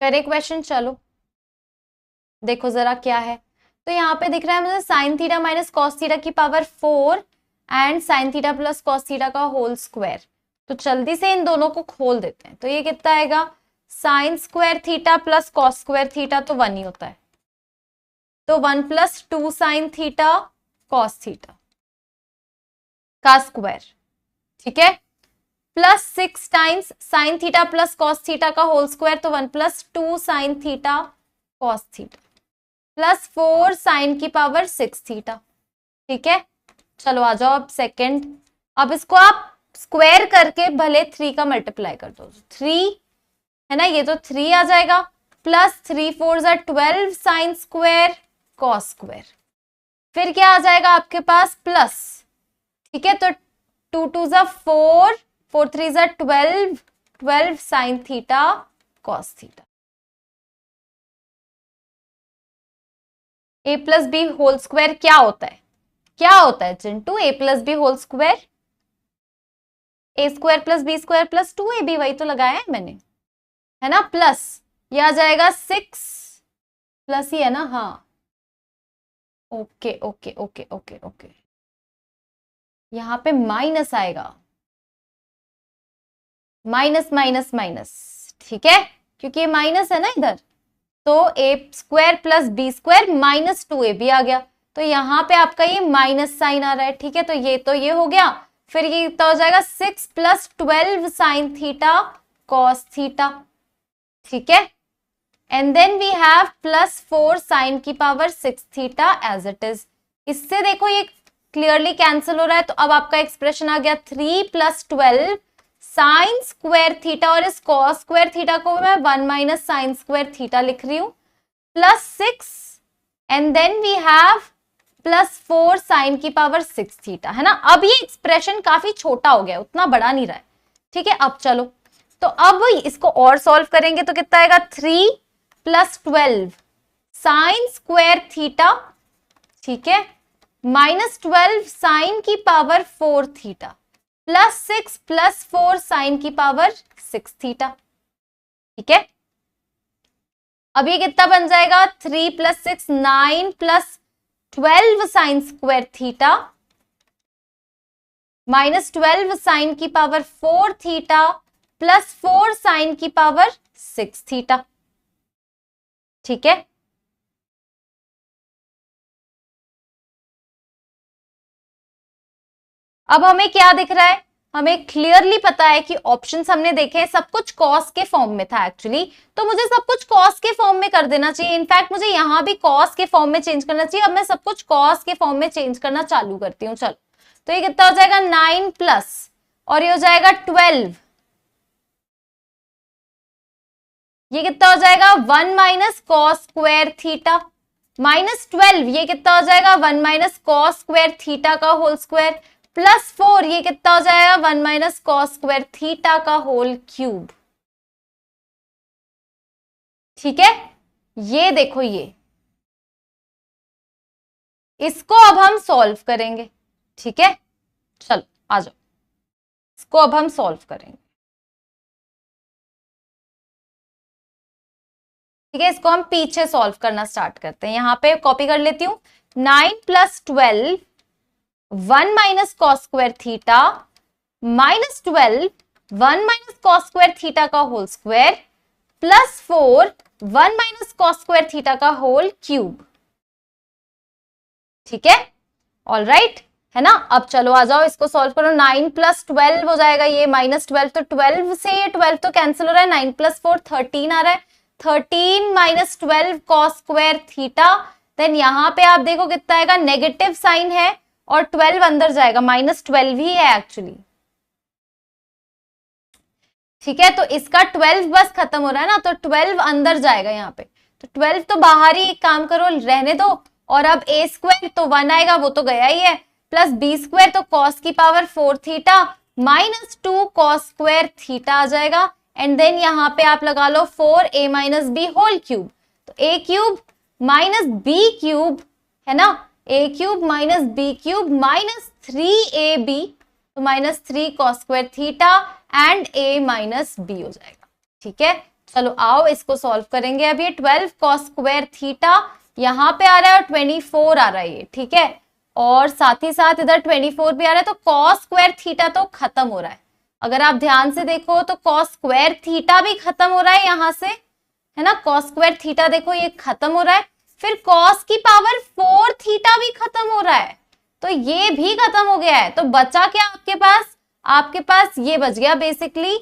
करे क्वेश्चन, चलो देखो जरा क्या है। तो यहाँ पे दिख रहा है मुझे sine theta minus cos theta की power 4 and sine theta plus cos theta का होल स्क्वायर। तो जल्दी से इन दोनों को खोल देते हैं, तो ये कितना आएगा, sine square theta plus cos square theta तो 1 ही होता है, तो 1 plus 2 sine theta cos theta का स्क्वायर, ठीक है, plus 6 times sine theta plus cos theta का होल स्क्वायर, तो 1 plus 2 sine theta cos theta plus 4 sine की पावर 6 थीटा, ठीक है। चलो आ जाओ अब सेकंड, अब इसको आप स्क्वायर करके भले 3 का मल्टीप्लाई कर दो, 3 है ना, ये तो 3 आ जाएगा, प्लस 3 4 जा 12 साइन स्क्वायर कॉस स्क्वायर, फिर क्या आ जाएगा आपके पास प्लस, ठीक है, तो 2 2 जा 4 4 3 जा 12 12 sine theta cos theta. A plus b whole square क्या होता है, क्या होता है Chintu, a plus b whole square, a square plus B square plus 2ab, वही तो लगाया है मैंने, है ना, प्लस ये आ जाएगा 6 प्लस ही है ना, हाँ okay okay okay okay okay, यहाँ पे माइनस आएगा, माइनस माइनस माइनस, ठीक है, क्योंकि ये माइनस है ना इधर, तो a square plus B square minus 2ab आ गया, तो यहाँ पे आपका ये माइनस साइन आ रहा है, ठीक है, तो ये हो गया, फिर ये कितना हो जाएगा 6 plus 12 sine theta cos theta, ठीक है, and then we have plus 4 sine की power 6 theta as it is. इससे देखो ये क्लियरली कैंसिल हो रहा है, तो अब आपका एक्सप्रेशन आ गया 3 प्लस 12 साइन स्क्वायर थीटा, और इस कॉस स्क्वायर थीटा को मैं 1 माइनस साइन स्क्वायर थीटा लिख रही हूं, plus 6 and then we have plus 4 sine की पावर 6 थीटा, है ना। अब ये एक्सप्रेशन काफी छोटा हो गया, उतना बड़ा नहीं रहा है, ठीक है। अब चलो, तो अब इसको और सॉल्व करेंगे तो कितना आएगा, 3 प्लस 12 साइन स्क्वायर थीटा, ठीक है, माइनस 12 साइन की power 4 theta, plus 6 plus 4 sine की पावर 6 थीटा, ठीक है। अब ये कितना बन जाएगा, 3 plus 6 9 plus 12 sine square theta minus 12 sine की पावर 4 थीटा प्लस 4 साइन की पावर 6 थीटा, ठीक है। अब हमें क्या दिख रहा है, हमें क्लियरली पता है कि ऑप्शंस हमने देखे हैं, सब कुछ कॉस के फॉर्म में था एक्चुअली, तो मुझे सब कुछ कॉस के फॉर्म में कर देना चाहिए। इनफैक्ट मुझे यहां भी कॉस के फॉर्म में चेंज करना चाहिए। अब मैं सब कुछ कॉस के फॉर्म में चेंज करना चालू करती हूँ। चलो, तो ये कितना हो जाएगा, 9 प्लस, और ये हो जाएगा 12, ये कितना हो जाएगा, 1 minus cos square theta, minus 12, ये कितना हो जाएगा, 1 माइनस कॉस स्क्वायर थीटा का होल स्क्वायर, प्लस 4, ये कितना हो जाएगा, 1 माइनस कॉस स्क्वायर थीटा का होल क्यूब, ठीक है। ये देखो, ये इसको अब हम सॉल्व करेंगे, ठीक है। चलो आ जाओ, इसको अब हम सॉल्व करेंगे, ठीक है। इसको हम पीछे सॉल्व करना स्टार्ट करते हैं। यहां पे कॉपी कर लेती हूं, 9 plus 12 1 minus cos square theta minus 12 1 minus cos square theta का whole square plus 4 1 minus cos square theta का होल क्यूब, ठीक है। ऑल राइट, है ना। अब चलो आ जाओ, इसको सॉल्व करो। 9 प्लस 12 हो जाएगा, ये माइनस 12, तो 12 से ये 12 तो कैंसिल हो रहा है, 9 प्लस 4 13 आ रहा है, 13 minus 12 cos square theta, then यहां पे आप देखो कितना आएगा, नेगेटिव साइन है और 12 अंदर जाएगा, माइनस 12 ही है एक्चुअली, ठीक है। तो इसका 12 बस खत्म हो रहा है ना, तो 12 अंदर जाएगा यहाँ पे, तो 12 तो बाहर ही, एक काम करो रहने दो। और अब a स्क्वायर तो 1 आएगा, वो तो गया ही है, प्लस b स्क्वायर तो cos की power 4 theta minus 2 cos square theta आ जाएगा, एंड देन यहाँ पे आप लगा लो 4a minus b whole cube, तो a cube minus b cube, है ना, a cube minus b cube minus 3ab, तो minus 3 cos square theta and a minus b हो जाएगा, ठीक है। चलो आओ इसको सॉल्व करेंगे। अब ये 12 cos स्क्वायर थीटा यहाँ पे आ रहा है और 24 आ रहा है ये, ठीक है, और साथ ही साथ इधर 24 भी आ रहा है, तो cos स्क्वायर थीटा तो खत्म हो रहा है। अगर आप ध्यान से देखो तो cos स्क्वायर थीटा भी खत्म हो रहा है यहाँ से, है ना, cos स्क्वायर थीटा देखो ये खत्म हो रहा है, फिर cos की पावर 4 थीटा भी खत्म हो रहा है, तो ये भी खत्म हो गया है। तो बचा क्या आपके पास, आपके पास ये बच गया बेसिकली,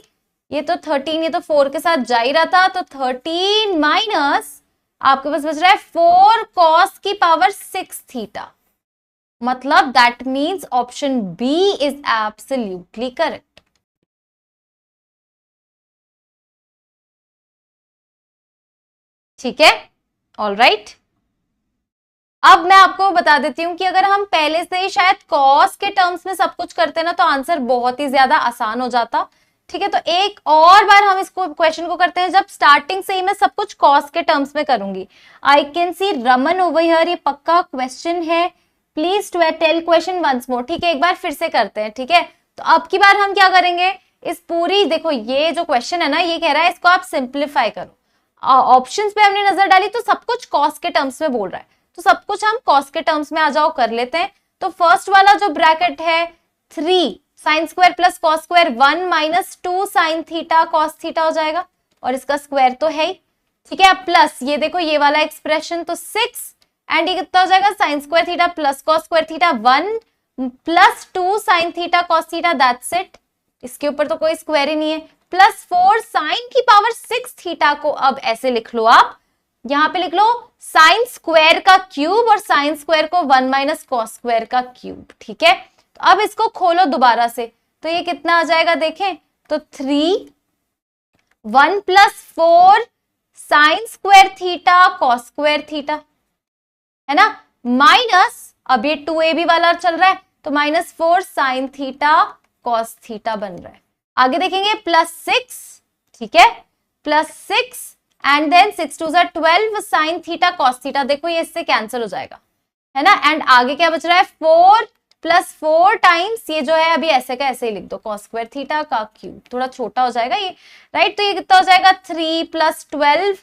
ये तो 13, ये तो 4 के साथ जा ही रहा था, तो 13 माइनस आपके पास बच रहा है 4 cos की पावर 6 थीटा, मतलब that means option B is absolutely correct, ठीक है। ऑल राइट, अब मैं आपको बता देती हूं कि अगर हम पहले से ही शायद cos के टर्म्स में सब कुछ करते ना, तो आंसर बहुत ही ज्यादा आसान हो जाता, ठीक है। तो एक और बार हम इसको क्वेश्चन को करते हैं, जब स्टार्टिंग से ही मैं सब कुछ cos के टर्म्स में करूंगी। I can see Raman over here, ये पक्का क्वेश्चन है, please to tell question once more, ठीक है, एक बार फिर से करते हैं, ठीक है। तो अब की बार हम क्या करेंगे, इस पूरी देखो ये जो क्वेश्चन है ना, ये कह रहा है इसको आप सिंप्लीफाई करो। ऑप्शंस पे हमने नजर डाली तो सब कुछ cos के टर्म्स में बोल रहा है, तो सब कुछ हम cos के टर्म्स में आ जाओ कर लेते हैं। तो फर्स्ट वाला जो ब्रैकेट है 3 sine square plus cos square 1 minus 2 sine theta cos theta हो जाएगा, और इसका स्क्वायर तो है ही, ठीक है। प्लस ये देखो ये वाला एक्सप्रेशन तो 6, एंड ये कितना हो जाएगा, sign square theta plus cos square theta 1 plus 2 sine theta cos theta, that's it, इसके ऊपर तो कोई स्क्वायर ही नहीं है, प्लस 4 साइन की पावर 6 थीटा को अब ऐसे लिख लो, आप यहां पे लिख लो साइन स्क्वायर का क्यूब और साइन स्क्वायर को 1 माइनस कॉस स्क्वायर का क्यूब, ठीक है। तो अब इसको खोलो दोबारा से, तो ये कितना आ जाएगा देखें, तो 3 1 plus 4 sign square theta cos square theta, है ना, माइनस अब ये 2ab वाला चल रहा है तो -4 साइन थीटा कॉस थीटा बन रहा है। आगे देखेंगे +6, ठीक है, +6 and then 6 2 12 sine theta cos theta, देखो ये इससे कैंसिल हो जाएगा, है ना। एंड आगे क्या बच रहा है, 4 + 4 टाइम्स, ये जो है अभी ऐसे का ऐसे ही लिख दो, कॉस स्क्वायर थीटा का क्यूब, थोड़ा छोटा हो जाएगा ये, राइट। तो ये कितना हो जाएगा, 3 + 12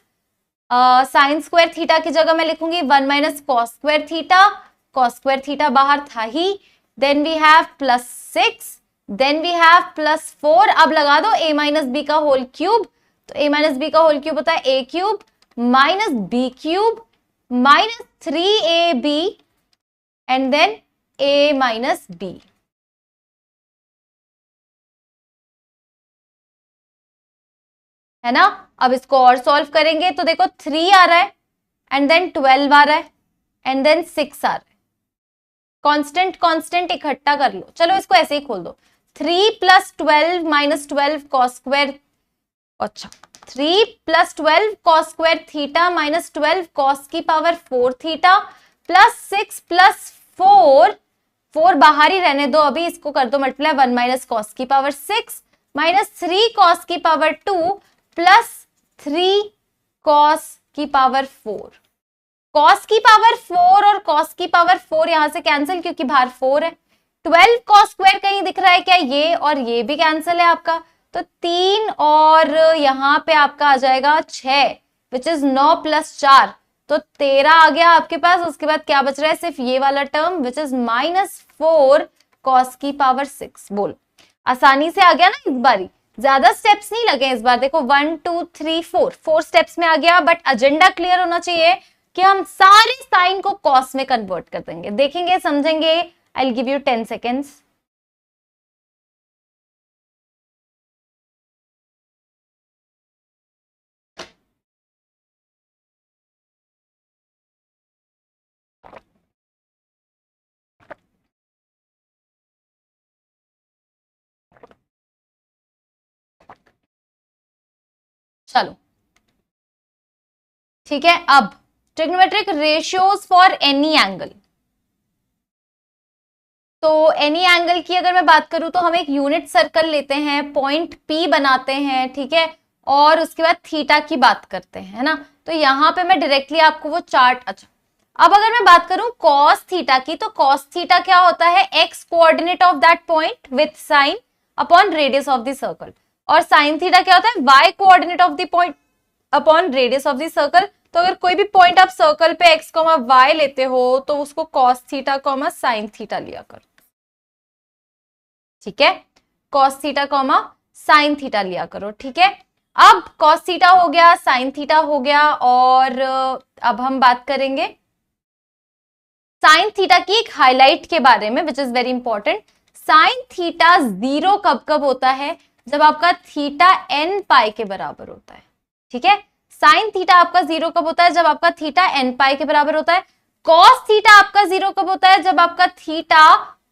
साइन स्क्वायर थीटा की जगह मैं लिखूंगी 1 - cos square theta, cos square theta बाहर था ही, then we have +6, then we have +4, अब लगा दो a - b का होल क्यूब, तो a - b का होल क्यूब होता है a cube -b cube -3ab and then a - b, है ना। अब इसको और सॉल्व करेंगे तो देखो 3 आ रहा है एंड देन 12 आ रहा है एंड देन 6 आ रहा है, कांस्टेंट कांस्टेंट इकट्ठा कर लो, चलो इसको ऐसे ही खोल दो, 3 + 12 - 12 कॉस स्क्वायर, अच्छा 3 + 12 कॉस स्क्वायर थीटा -12 कॉस की पावर 4 थीटा +6 + 4, 4 बाहर ही रहने दो अभी, इसको कर दो मल्टीप्लाई, 1 - कॉस की पावर 6 -3 कॉस की पावर 2 +3 कॉस की पावर 4, कॉस की पावर 4 और कॉस की पावर 4 यहां से कैंसिल क्योंकि बाहर 4 है, 12 कॉस स्क्वायर कहीं दिख रहा है क्या, ये और ये भी कैंसिल है आपका, तो 3 और यहां पे आपका आ जाएगा 6 विच इज 9 + 4, तो 13 आ गया आपके पास। उसके बाद क्या बच रहा है, सिर्फ ये वाला टर्म विच इज -4 कॉस की पावर 6, बोलो आसानी से आ गया ना इस बारी, ज्यादा स्टेप्स नहीं लगे इस बार, देखो 1 2 3 4 स्टेप्स में आ गया, बट एजेंडा क्लियर होना चाहिए कि हम सारे साइन को कॉस में कन्वर्ट कर देंगे, देखेंगे समझेंगे। I will give you 10 seconds. चलो ठीक है, अब trigonometric ratios for any angle, तो एनी एंगल की अगर मैं बात करूं तो हम एक यूनिट सर्कल लेते हैं, पॉइंट P बनाते हैं, ठीक है, और उसके बाद थीटा की बात करते हैं, है ना। तो यहां पे मैं डायरेक्टली आपको वो चार्ट, अच्छा अब अगर मैं बात करूं कॉस थीटा की, तो कॉस थीटा क्या होता है, x coordinate of that point with sine upon radius of the circle, और साइन थीटा क्या होता है, y coordinate of the point upon radius of the circle. तो अगर कोई भी पॉइंट आप सर्कल पे x, y लेते हो तो उसको cos थीटा, sin थीटा लिया करो, ठीक है, cos थीटा, sin थीटा लिया करो, ठीक है। अब cos थीटा हो गया, sin थीटा हो गया, और अब हम बात करेंगे sin थीटा की एक हाईलाइट के बारे में which is very important. sin theta 0 कब कब होता है, जब आपका थीटा n पाई के बराबर होता है, ठीक है। साइन थीटा आपका 0 कब होता है, जब आपका थीटा n पाई के बराबर होता है। कॉस थीटा आपका 0 कब होता है, जब आपका थीटा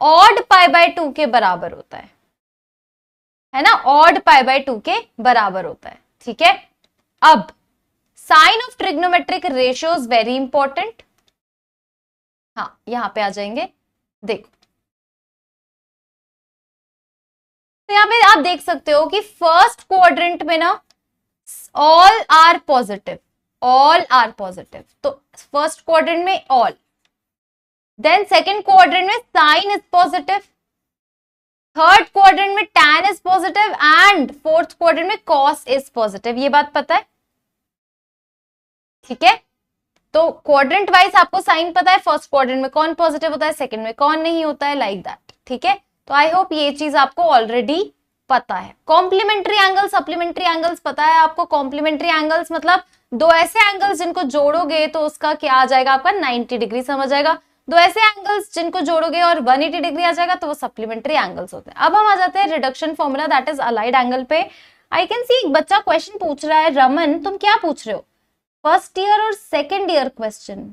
ऑड π/2 के बराबर होता है ना, ऑड π/2 के बराबर होता है, ठीक है। अब sign of trigonometric ratios very important, हाँ यहां पे आ जाएंगे, देखो तो यहां पे आप देख सकते हो कि फर्स्ट क्वाड्रेंट में ना all are positive, all are positive, तो फर्स्ट क्वाड्रेंट में ऑल, देन सेकंड क्वाड्रेंट में sine is positive, third quadrant में tan is positive and fourth quadrant में cos इज पॉजिटिव, ये बात पता है, ठीक है। तो क्वाड्रेंट वाइज आपको साइन पता है, फर्स्ट क्वाड्रेंट में कौन पॉजिटिव होता है, सेकंड में कौन नहीं होता है, लाइक दैट, ठीक है। तो आई होप ये चीज आपको ऑलरेडी पता है। कॉम्प्लीमेंट्री एंगल, सप्लीमेंट्री एंगल्स पता है आपको। कॉम्प्लीमेंट्री एंगल्स मतलब दो ऐसे एंगल्स जिनको जोड़ोगे तो उसका क्या आ जाएगा, आपका 90 डिग्री समझ आएगा। दो ऐसे एंगल्स जिनको जोड़ोगे और 180 डिग्री आ जाएगा तो वो सप्लीमेंट्री एंगल्स होते हैं। अब हम आ जाते हैं reduction formula, that is allied angle पे। आई कैन सी एक बच्चा क्वेश्चन पूछ रहा है, रमन तुम क्या पूछ रहे हो, फर्स्ट ईयर और सेकेंड ईयर क्वेश्चन।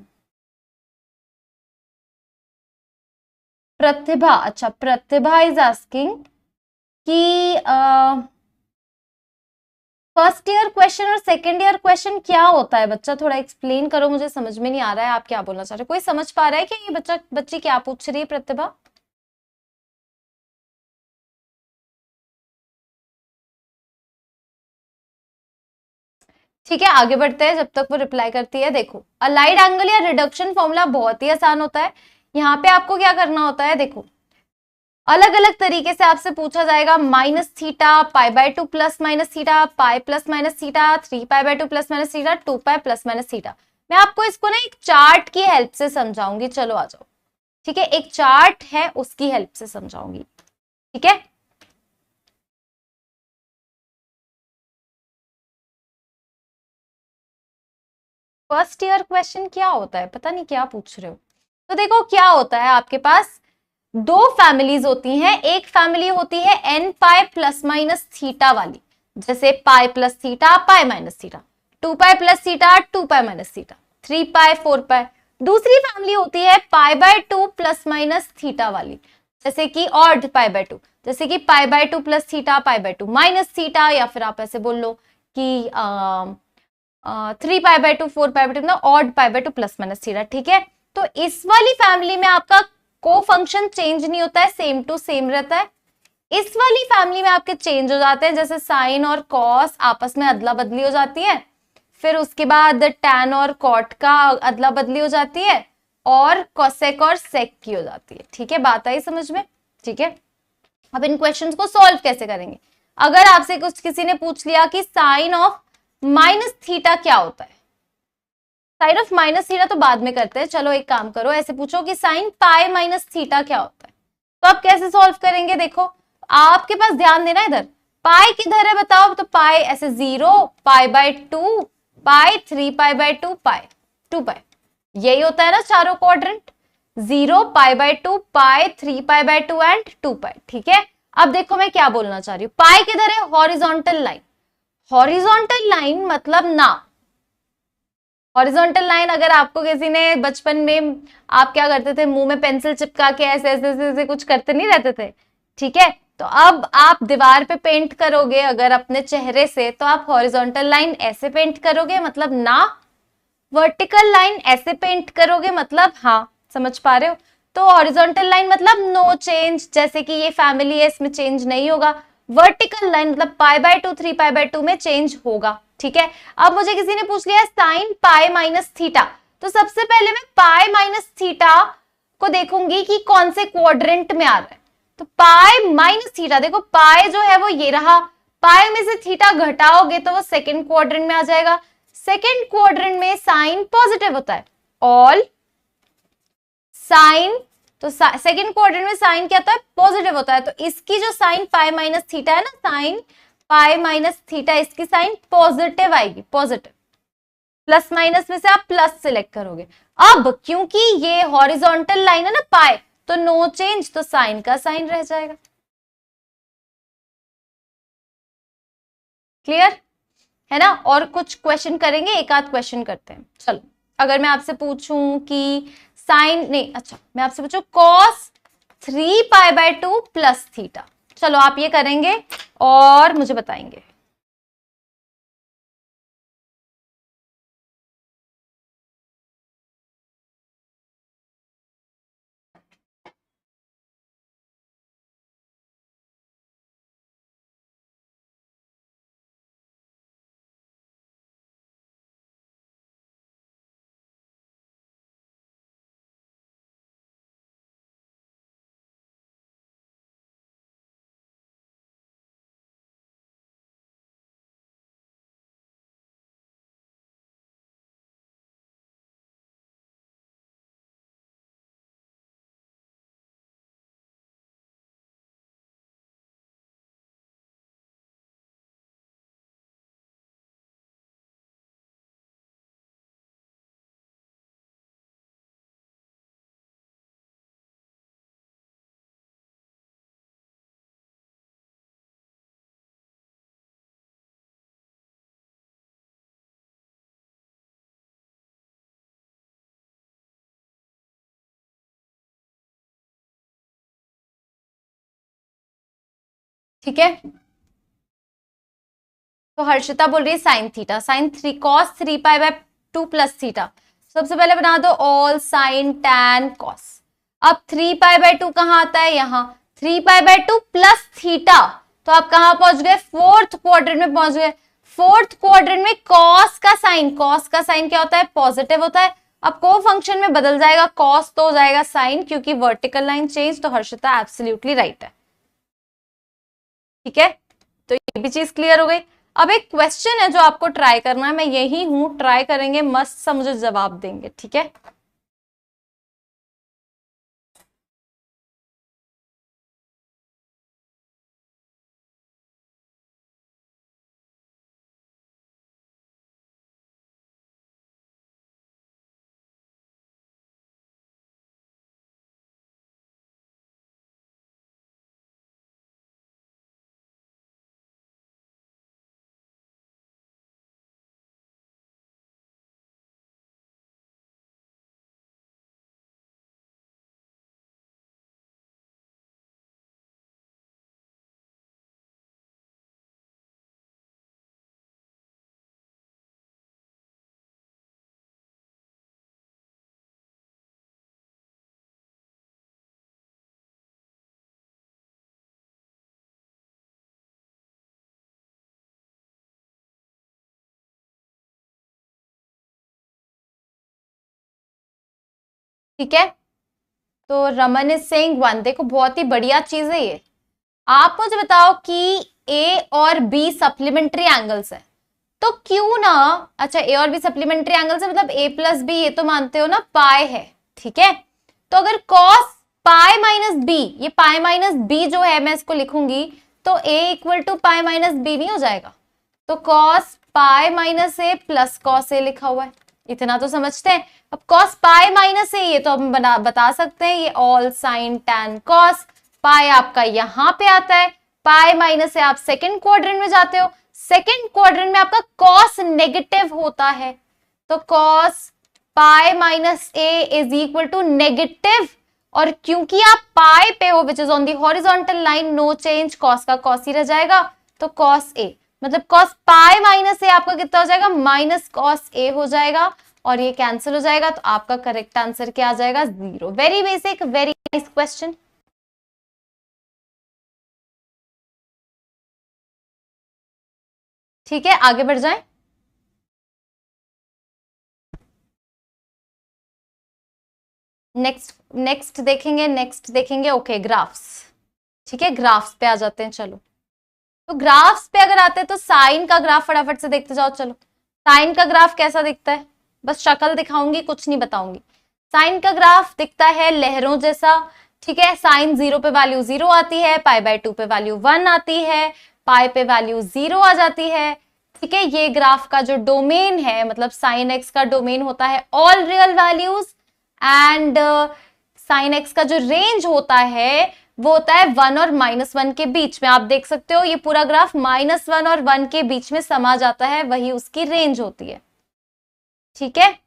प्रतिभा, अच्छा प्रतिभा इज आस्किंग कि फर्स्ट ईयर क्वेश्चन और सेकेंड ईयर क्वेश्चन क्या होता है बच्चा, थोड़ा एक्सप्लेन करो, मुझे समझ में नहीं आ रहा है आप क्या बोलना चाह रहे हो। कोई समझ पा रहा है कि ये बच्चा बच्ची क्या पूछ रही है प्रतिभा? ठीक है, आगे बढ़ते हैं जब तक वो रिप्लाई करती है। देखो, अलाइड एंगल या रिडक्शन फॉर्मूला बहुत ही आसान होता है। यहाँ पे आपको क्या करना होता है, देखो अलग अलग तरीके से आपसे पूछा जाएगा। Minus theta, pi by two plus minus theta, pi plus minus theta, 3 pi by 2 plus minus theta, 2 pi plus minus theta. मैं आपको इसको ना एक चार्ट की हेल्प से समझाऊंगी, चलो आ जाओ। ठीक है, एक चार्ट है उसकी हेल्प से समझाऊंगी। ठीक है, फर्स्ट ईयर क्वेश्चन क्या होता है, पता नहीं क्या पूछ रहे हो। तो देखो क्या होता है, आपके पास दो फैमिलीज होती हैं। एक फैमिली होती है n pi plus minus theta वाली, जैसे pi plus theta, pi minus theta, 2 pi plus theta, 2 pi minus theta, 3 pi, 4 pi. दूसरी फैमिली होती है pi by 2 plus minus theta वाली, जैसे कि ऑड पाई बाय 2, जैसे कि pi by 2 plus theta, pi by 2 minus theta, या फिर आप ऐसे बोल लो कि 3 pi by 2, 4 pi by 2, odd pi by 2 plus minus theta. ठीक है, तो इस वाली फैमिली में आपका को फंक्शन चेंज नहीं होता है, सेम टू सेम रहता है। इस वाली फैमिली में आपके चेंज हो जाते हैं, जैसे साइन और कॉस आपस में अदला बदली हो जाती है, फिर उसके बाद टैन और कॉट का अदला बदली हो जाती है, और कोसेक और सेक की हो जाती है। ठीक है, बात आई समझ में? ठीक है, अब इन क्वेश्चंस को सॉल्व कैसे करेंगे। अगर आपसे कुछ किसी ने पूछ लिया कि साइन ऑफ माइनस थीटा क्या होता है, साइन ऑफ माइनस थीटा तो बाद में करते हैं, चलो एक काम करो, ऐसे पूछो कि साइन पाई माइनस थीटा क्या होता है, तो आप कैसे सॉल्व करेंगे। देखो आपके पास ध्यान देना, इधर पाई किधर है बताओ, तो पाई ऐसे 0, पाई बाय 2, पाई, 3 पाई बाय 2, पाई, 2 पाई। यही होता है ना चारों quadrant, 0, pi by 2, pi, 3 pi by 2 and 2 पाई। ठीक है, अब देखो मैं क्या बोलना चाह रही हूँ, पाई किधर है, हॉरिजॉन्टल लाइन। हॉरिजॉन्टल लाइन मतलब ना, हॉरिजॉन्टल लाइन अगर आपको किसी ने बचपन में, आप क्या करते थे, मुंह में पेंसिल चिपका के ऐसे ऐसे ऐसे, ऐसे कुछ करते नहीं रहते थे। ठीक है, तो अब आप दीवार पे पेंट करोगे अगर अपने चेहरे से, तो आप हॉरिजॉन्टल लाइन ऐसे पेंट करोगे मतलब ना, वर्टिकल लाइन ऐसे पेंट करोगे मतलब हाँ। समझ पा रहे हो? तो हॉरिजॉन्टल लाइन मतलब नो चेंज, जैसे कि ये फैमिली है इसमें चेंज नहीं होगा। वर्टिकल लाइन मतलब पाई बाय 2, 3 पाई बाय 2 में चेंज होगा। ठीक है, अब मुझे किसी ने पूछ लिया साइन पाई माइनस थीटा, तो सबसे पहले मैं पाई माइनस थीटा को देखूंगी कि कौन से क्वाड्रेंट में आ रहा है। तो पाई माइनस थीटा, देखो पाई जो है वो ये रहा, पाई में से थीटा घटाओगे तो वो सेकंड क्वाड्रेंट में आ जाएगा। सेकंड क्वाड्रेंट में साइन पॉजिटिव होता है, ऑल साइन, तो सेकंड क्वाड्रेंट में साइन क्या होता है, पॉजिटिव होता है। तो इसकी जो साइन पाई माइनस थीटा है ना, साइन पाई माइनस थीटा, इसकी साइन पॉजिटिव आएगी, पॉजिटिव। प्लस माइनस में से आप प्लस सिलेक्ट करोगे। अब क्योंकि ये हॉरिजॉन्टल लाइन है ना पाई, तो नो चेंज, तो साइन का साइन रह जाएगा। क्लियर है ना? और कुछ क्वेश्चन करेंगे, एक आध क्वेश्चन करते हैं। चलो, अगर मैं आपसे पूछूं कि साइन नहीं, अच्छा मैं आपसे पूछूं cos 3 pi by 2 plus theta, चलो आप ये करेंगे और मुझे बताएंगे। ठीक है, तो हर्षिता बोल रही है sine theta, sine 3 cos 3π/2 plus theta. सबसे पहले बना दो ऑल साइन टैन कॉस। अब 3π/2 कहाँ आता है, यहाँ 3π/2 प्लस थीटा, तो आप कहाँ पहुंच गए, फोर्थ क्वाड्रेंट में पहुंच गए। फोर्थ क्वाड्रेंट में कॉस का साइन क्या होता है, पॉजिटिव होता है। अब को फंक्शन में बदल जाएगा, कॉस तो हो जाएगा साइन, क्योंकि वर्टिकल लाइन चेंज। तो हर्षिता एब्सोल्युटली राइट है। ठीक है, तो ये भी चीज क्लियर हो गई। अब एक क्वेश्चन है जो आपको ट्राई करना है, मैं यही हूं, ट्राई करेंगे, मस्त सा मुझे जवाब देंगे। ठीक है, ठीक है। तो रमन इज सेइंग 1। देखो बहुत ही बढ़िया चीज है ये। आप मुझे बताओ कि ए और बी सप्लीमेंट्री एंगल्स है, तो क्यों ना, अच्छा ए और बी सप्लीमेंट्री एंगल्स है मतलब ए प्लस बी, ये तो मानते हो ना पाई है। ठीक है, तो अगर कॉस पाई माइनस बी, ये पाई माइनस बी जो है मैं इसको लिखूंगी, तो a equal to pi minus b नहीं हो जाएगा। तो cos pi minus a plus cos a लिखा हुआ है, इतना तो समझते हैं। अब कॉस पाई माइनस ए, ये तो हम बता सकते हैं, ये ऑल साइन टैन कॉस। पाई आपका यहां पे आता है, पाई माइनस से आप सेकंड क्वाड्रेंट में जाते हो, सेकंड क्वाड्रेंट में आपका कॉस नेगेटिव होता है, तो cos pi minus A is equal to negative. और क्योंकि आप पाई पे हो which is on the horizontal line, no change, cos का कॉस ही रह जाएगा, तो कॉस ए मतलब कॉस पाई माइनस ए आपका कितना हो जाएगा, माइनस कॉस ए हो जाएगा, और ये कैंसिल हो जाएगा। तो आपका करेक्ट आंसर क्या आ जाएगा, 0। Very basic, very nice question. ठीक है, आगे बढ़ जाएं। नेक्स्ट देखेंगे ओके ग्राफ्स। ठीक है, ग्राफ्स पे आ जाते हैं। चलो, तो ग्राफ्स पे अगर आते हैं तो साइन का ग्राफ फटाफट से देखते जाओ। चलो, साइन का ग्राफ कैसा दिखता है, बस शक्ल दिखाऊंगी, कुछ नहीं बताऊंगी। साइन का ग्राफ दिखता है लहरों जैसा। ठीक है, साइन 0 पे वैल्यू 0 आती है, पाई/2 पे वैल्यू 1 आती है, पाई पे वैल्यू 0 आ जाती है। ठीक है, ये ग्राफ का जो डोमेन है, मतलब साइन एक्स का डोमेन होता है all real values, and sign x का जो रेंज होता है वो होता है 1 और -1 के बीच में। आप देख सकते हो ये पूरा ग्राफ -1 और 1 के बीच में समा जाता है, वही उसकी रेंज होती है। ठीक है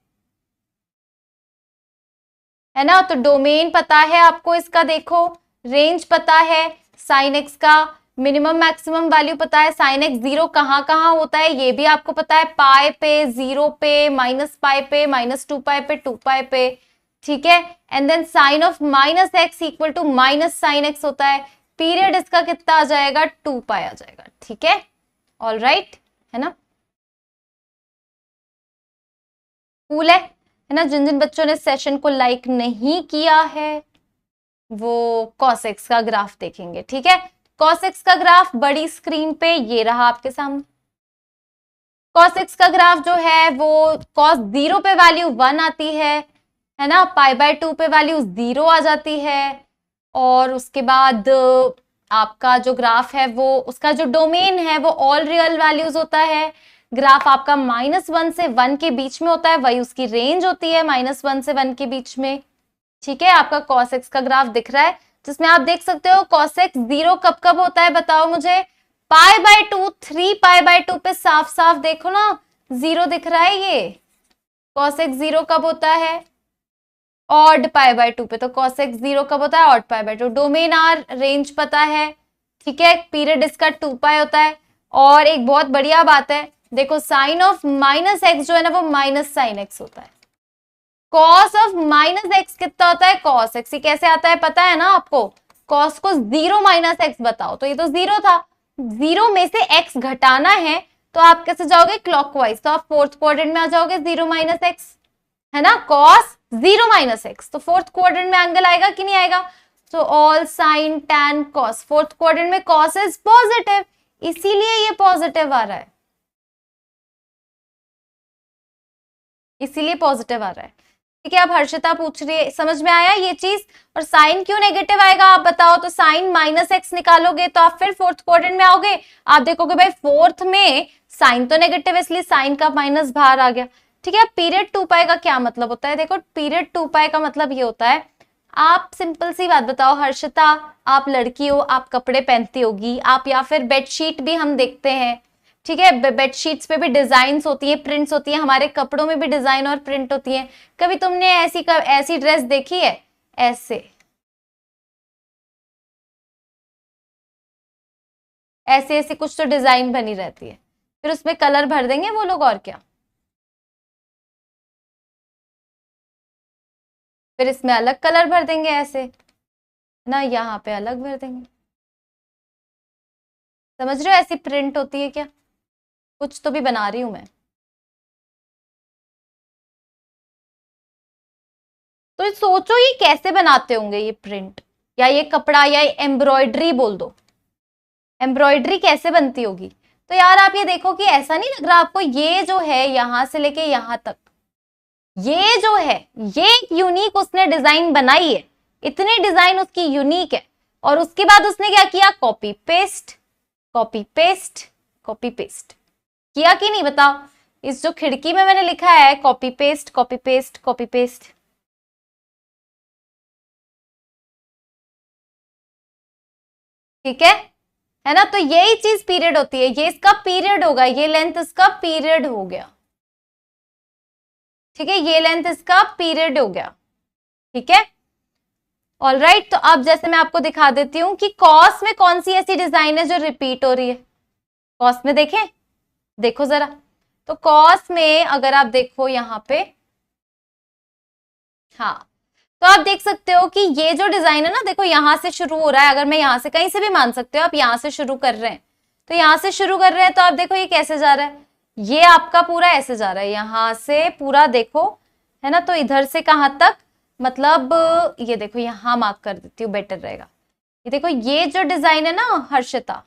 ना, तो डोमेन पता है आपको इसका, देखो रेंज पता है, साइन एक्स का मिनिमम मैक्सिमम वैल्यू पता है, साइन एक्स 0 कहाँ कहाँ होता है ये भी आपको पता है, पाई पे, 0 पे, -पाई पे, -2 पाई पे, 2 पाई पे। ठीक है, and then sine of -x equal to minus sine x होता है, पीरियड इसका कितना आ जाएगा, 2 पाई आ जाएगा। ठीक है, ऑल राइट, है ना, कूल है ना। जिन जिन बच्चों ने सेशन को लाइक नहीं किया है वो cos x का ग्राफ देखेंगे। ठीक है, cos x का ग्राफ बड़ी स्क्रीन पे ये रहा आपके सामने। cos x का ग्राफ जो है वो cos 0 पे वैल्यू 1 आती है ना, पाई/2 पे वैल्यू 0 आ जाती है, और उसके बाद आपका जो ग्राफ है वो, उसका जो डोमेन है वो ऑल रियल वैल्यूज होता है। ग्राफ आपका -1 से 1 के बीच में होता है, वही उसकी रेंज होती है, -1 से 1 के बीच में। ठीक है, आपका cos x का ग्राफ दिख रहा है, जिसमें आप देख सकते हो cos x 0 कब कब होता है, बताओ मुझे, पाई/2, 3 पाई/2 पे साफ साफ देखो ना 0 दिख रहा है। ये cos x 0 कब होता है, ऑड पाई/2 पे, तो cos x 0 कब होता है, ऑड पाई/2। डोमेन आर, रेंज पता है। ठीक है, पीरियड इसका 2 पाई होता है, और एक बहुत बढ़िया बात है, देखो साइन ऑफ माइनस एक्स जो है ना वो माइनस साइन एक्स होता है। कॉस ऑफ माइनस एक्स कितना होता है, कॉस एक्स। ये कैसे आता है पता है ना आपको, कॉस को 0 माइनस एक्स बताओ, तो ये तो 0 था, 0 में से x घटाना है तो आप कैसे जाओगे, क्लॉकवाइज, तो आप फोर्थ क्वाड्रेंट में आ जाओगे 0 माइनस एक्स, है ना, कॉस 0 माइनस एक्स, तो फोर्थ क्वाड्रेंट में एंगल आएगा कि नहीं आएगा, तो all sine tan cos, fourth quadrant में कॉस इज पॉजिटिव, इसीलिए ये पॉजिटिव आ रहा है, इसीलिए पॉजिटिव आ रहा है। ठीक है, अब हर्षिता पूछ रही है, समझ में आया ये चीज। और साइन क्यों नेगेटिव आएगा आप बताओ, तो साइन माइनस एक्स निकालोगे तो आप फिर फोर्थ क्वाड्रेंट में आओगे, आप देखोगे भाई फोर्थ में साइन तो नेगेटिव है, इसलिए साइन का माइनस बाहर आ गया। ठीक है, पीरियड 2 पाई का क्या मतलब होता है, देखो पीरियड 2 पाई का मतलब ये होता है, आप सिंपल सी बात बताओ हर्षिता, आप लड़की हो, आप कपड़े पहनती होगी, आप या फिर बेडशीट भी हम देखते हैं, ठीक है, बेडशीट्स पे भी डिजाइन होती है, प्रिंट्स होती है, हमारे कपड़ों में भी डिजाइन और प्रिंट होती है। कभी तुमने ऐसी ड्रेस देखी है, ऐसे ऐसे ऐसे कुछ तो डिजाइन बनी रहती है, फिर उसमें कलर भर देंगे वो लोग, और क्या, फिर इसमें अलग कलर भर देंगे ऐसे ना, यहाँ पे अलग भर देंगे, समझ रहे हो, ऐसी प्रिंट होती है क्या, कुछ तो भी बना रही हूं मैं। तो सोचो ये कैसे बनाते होंगे ये प्रिंट, या ये कपड़ा, या एम्ब्रॉयडरी बोल दो, एम्ब्रॉयडरी कैसे बनती होगी। तो यार आप ये देखो कि ऐसा नहीं लग रहा आपको, ये जो है यहां से लेके यहां तक, ये जो है ये एक यूनिक उसने डिजाइन बनाई है, इतनी डिजाइन उसकी यूनिक है, और उसके बाद उसने क्या किया, copy paste, copy paste, copy paste किया कि नहीं बताओ। इस जो खिड़की में मैंने लिखा है copy paste, copy paste, copy paste, ठीक है ना, तो यही चीज पीरियड होती है, ये इसका पीरियड होगा, ये लेंथ इसका पीरियड हो गया, ठीक है, ये लेंथ इसका पीरियड हो गया, ठीक है, ऑल राइट। तो अब जैसे मैं आपको दिखा देती हूं कि कॉस में कौन सी ऐसी डिजाइन है जो रिपीट हो रही है, कॉस में देखें, देखो जरा, तो कॉस में अगर आप देखो यहां पे, हाँ, तो आप देख सकते हो कि ये जो डिजाइन है ना, देखो यहां से शुरू हो रहा है, अगर मैं यहां से, कहीं से भी मान सकते हो आप, यहां से शुरू कर रहे हैं, तो यहां से शुरू कर रहे हैं, तो आप देखो ये कैसे जा रहा है, ये आपका पूरा ऐसे जा रहा है, यहां से पूरा देखो, है ना, तो इधर से कहां तक, मतलब ये देखो, यहां मार्क कर देती हूँ बेटर रहेगा, ये देखो ये जो डिजाइन है ना हर्षिता,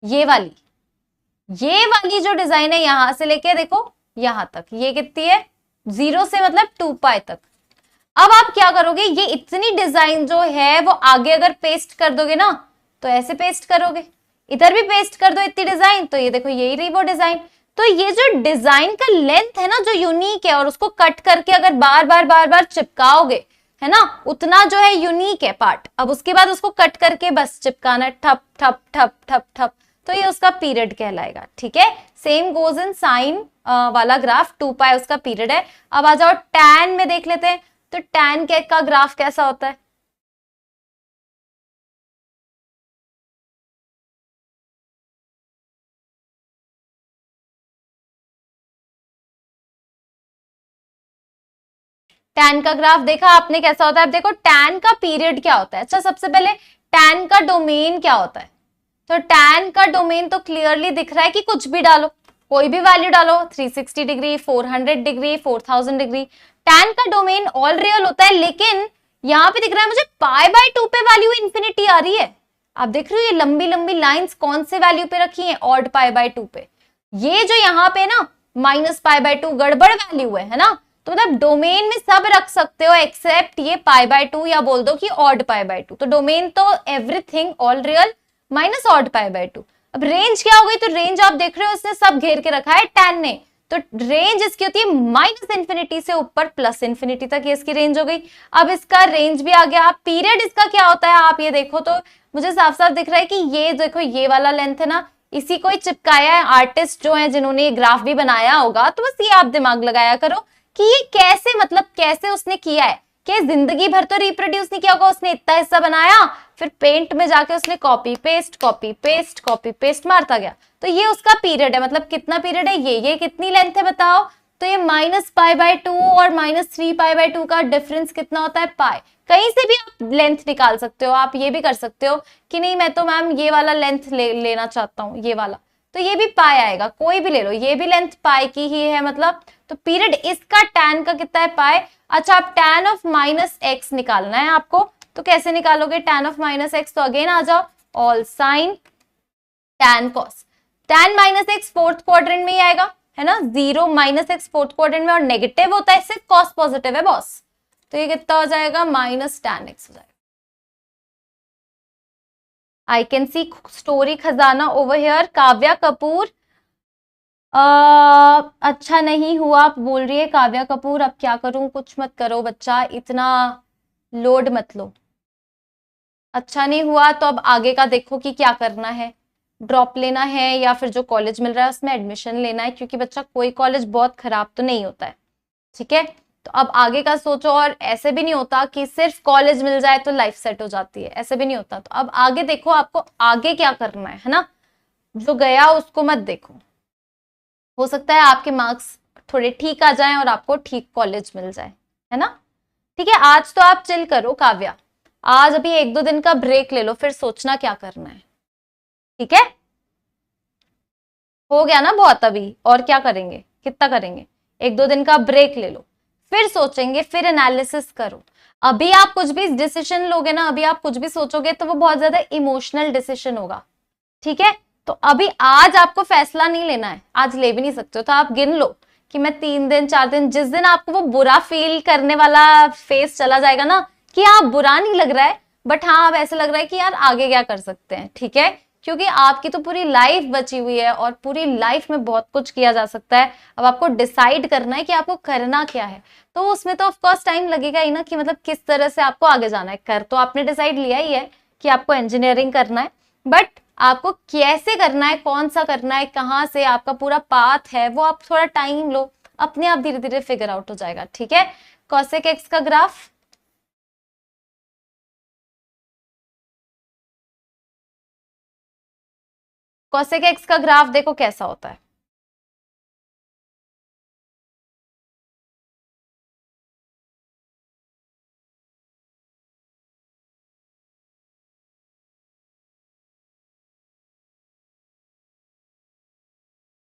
ये वाली जो डिजाइन है यहां से लेके देखो यहां तक, ये कितनी है, 0 से मतलब 2 पाई तक। अब आप क्या करोगे, ये इतनी डिजाइन जो है वो आगे अगर पेस्ट कर दोगे ना, तो ऐसे पेस्ट करोगे, इधर भी पेस्ट कर दो इतनी डिजाइन, तो ये देखो यही रही वो डिजाइन। तो ये जो डिजाइन का लेंथ है ना जो यूनिक है, और उसको कट करके अगर बार बार चिपकाओगे, है ना, उतना जो है यूनिक है पार्ट, अब उसके बाद उसको कट करके बस चिपकाना, ठप ठप ठप ठप ठप, तो ये उसका पीरियड कहलाएगा, ठीक है। सेम गोज इन साइन वाला ग्राफ, 2 पाई उसका पीरियड है। अब आ जाओ टैन में देख लेते हैं, तो टैन का ग्राफ कैसा होता है, टैन का ग्राफ देखा आपने कैसा होता है, अब देखो टैन का पीरियड क्या होता है। अच्छा सबसे पहले टैन का डोमेन क्या होता है, तो टैन का डोमेन तो क्लियरली दिख रहा है कि कुछ भी डालो, कोई भी वैल्यू डालो, 360 डिग्री, 400 डिग्री, 4000 डिग्री, टैन का डोमेन ऑल रियल होता है, लेकिन यहाँ पे दिख रहा है मुझे पाई बाय 2 पे वैल्यू इंफिनिटी आ रही है। आप देख रहे हो ये लंबी लंबी लाइंस कौन से वैल्यू पे रखी है, ऑड पाई बाय 2 पे, ये जो यहाँ पे ना माइनस पाई बाय 2 गड़बड़ वैल्यू है ना, तो मतलब डोमेन में सब रख सकते हो एक्सेप्ट ये पाई बाय 2, या बोल दो कि ऑड पाई बाय 2, तो डोमेन तो everything all real minus odd pi by 2। अब रेंज क्या हो गई, तो रेंज आप देख रहे हो उसने सब घेर के रखा है टैन ने, तो रेंज इसकी होती है माइनस इंफिनिटी से ऊपर प्लस इंफिनिटी तक, ये इसकी रेंज हो गई। अब इसका रेंज भी आ गया। पीरियड इसका क्या होता है, आप ये देखो तो मुझे साफ साफ दिख रहा है कि ये देखो ये वाला लेंथ है ना, इसी को ही चिपकाया है आर्टिस्ट जो है जिन्होंने ये ग्राफ भी बनाया होगा, तो बस ये आप दिमाग लगाया करो कि ये कैसे, मतलब कैसे उसने किया है, कि जिंदगी भर तो रिप्रोड्यूस नहीं किया होगा, उसने इतना हिस्सा बनाया, फिर पेंट में जाके उसने कॉपी पेस्ट मारता गया। तो ये उसका पीरियड है, मतलब कितना पीरियड है ये कितनी लेंथ है बताओ। तो ये -π/2 और -3π/2 का डिफरेंस कितना होता है, पाई। कहीं से भी आप लेंथ निकाल सकते हो। आप ये भी कर सकते हो कि नहीं मैं तो मैम ये वाला लेंथ लेना चाहता हूँ, ये वाला, तो ये भी पाई आएगा, कोई भी ले लो, ये भी लेंथ पाई की ही है मतलब। तो पीरियड इसका tan का कितना है, पाई। अच्छा, अब tan ऑफ -x निकालना है आपको, तो कैसे निकालोगे tan ऑफ -x, तो अगेन आ जाओ all sine tan cos। tan -x fourth quadrant में ही आएगा, है ना, 0 -x फोर्थ क्वाड्रेंट में, और नेगेटिव होता है, सिर्फ cos पॉजिटिव है बॉस, तो ये कितना हो जाएगा, -tan x हो जाएगा। आई कैन सी स्टोरी खजाना ओवर हियर। काव्या कपूर अच्छा नहीं हुआ बोल रही है काव्या कपूर। अब क्या करूं, कुछ मत करो बच्चा, इतना लोड मत लो। अच्छा नहीं हुआ तो अब आगे का देखो कि क्या करना है, ड्रॉप लेना है या फिर जो कॉलेज मिल रहा है उसमें एडमिशन लेना है, क्योंकि बच्चा कोई कॉलेज बहुत खराब तो नहीं होता है, ठीक है। तो अब आगे का सोचो, और ऐसे भी नहीं होता कि सिर्फ कॉलेज मिल जाए तो लाइफ सेट हो जाती है, ऐसे भी नहीं होता। तो अब आगे देखो आपको आगे क्या करना है ना, जो गया उसको मत देखो। हो सकता है आपके मार्क्स थोड़े ठीक आ जाएं और आपको ठीक कॉलेज मिल जाए, है ना। ठीक है, आज तो आप चिल करो काव्या, आज अभी 1-2 दिन का ब्रेक ले लो, फिर सोचना क्या करना है, ठीक है। हो गया ना बहुत अभी, और क्या करेंगे, कितना करेंगे, 1-2 दिन का ब्रेक ले लो, फिर सोचेंगे, फिर एनालिसिस करो। अभी आप कुछ भी डिसीजन लोगे ना, अभी आप कुछ भी सोचोगे तो वो बहुत ज्यादा इमोशनल डिसीजन होगा, ठीक है। तो अभी आज आपको फैसला नहीं लेना है, आज ले भी नहीं सकते हो, तो आप गिन लो कि मैं 3 दिन 4 दिन, जिस दिन आपको वो बुरा फील करने वाला फेस चला जाएगा ना, कि हाँ बुरा नहीं लग रहा है, बट हाँ अब ऐसा लग रहा है कि यार आगे क्या कर सकते हैं, ठीक है, क्योंकि आपकी तो पूरी लाइफ बची हुई है और पूरी लाइफ में बहुत कुछ किया जा सकता है। अब आपको डिसाइड करना है कि आपको करना क्या है, तो उसमें तो ऑफकोर्स टाइम लगेगा ही ना, कि मतलब किस तरह से आपको आगे जाना है। कर तो आपने डिसाइड लिया ही है कि आपको इंजीनियरिंग करना है, बट आपको कैसे करना है, कौन सा करना है, कहाँ से आपका पूरा पाथ है, वो आप थोड़ा टाइम लो, अपने आप धीरे धीरे फिगर आउट हो जाएगा, ठीक है। कॉसेक एक्स का ग्राफ, कॉसेक एक्स का ग्राफ देखो कैसा होता है।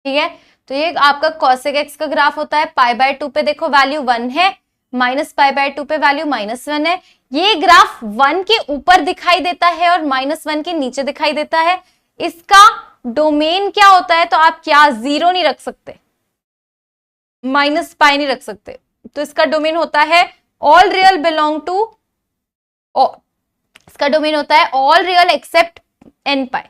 ठीक है, तो ये आपका cosec x का ग्राफ होता है। π/2 पे देखो वैल्यू 1 है, -π/2 पे वैल्यू -1 है। ये ग्राफ 1 के ऊपर दिखाई देता है और -1 के नीचे दिखाई देता है। इसका डोमेन क्या होता है, तो आप क्या 0 नहीं रख सकते, -π नहीं रख सकते, तो इसका डोमेन होता है ऑल रियल बिलोंग टू, इसका डोमेन होता है ऑल रियल एक्सेप्ट n π,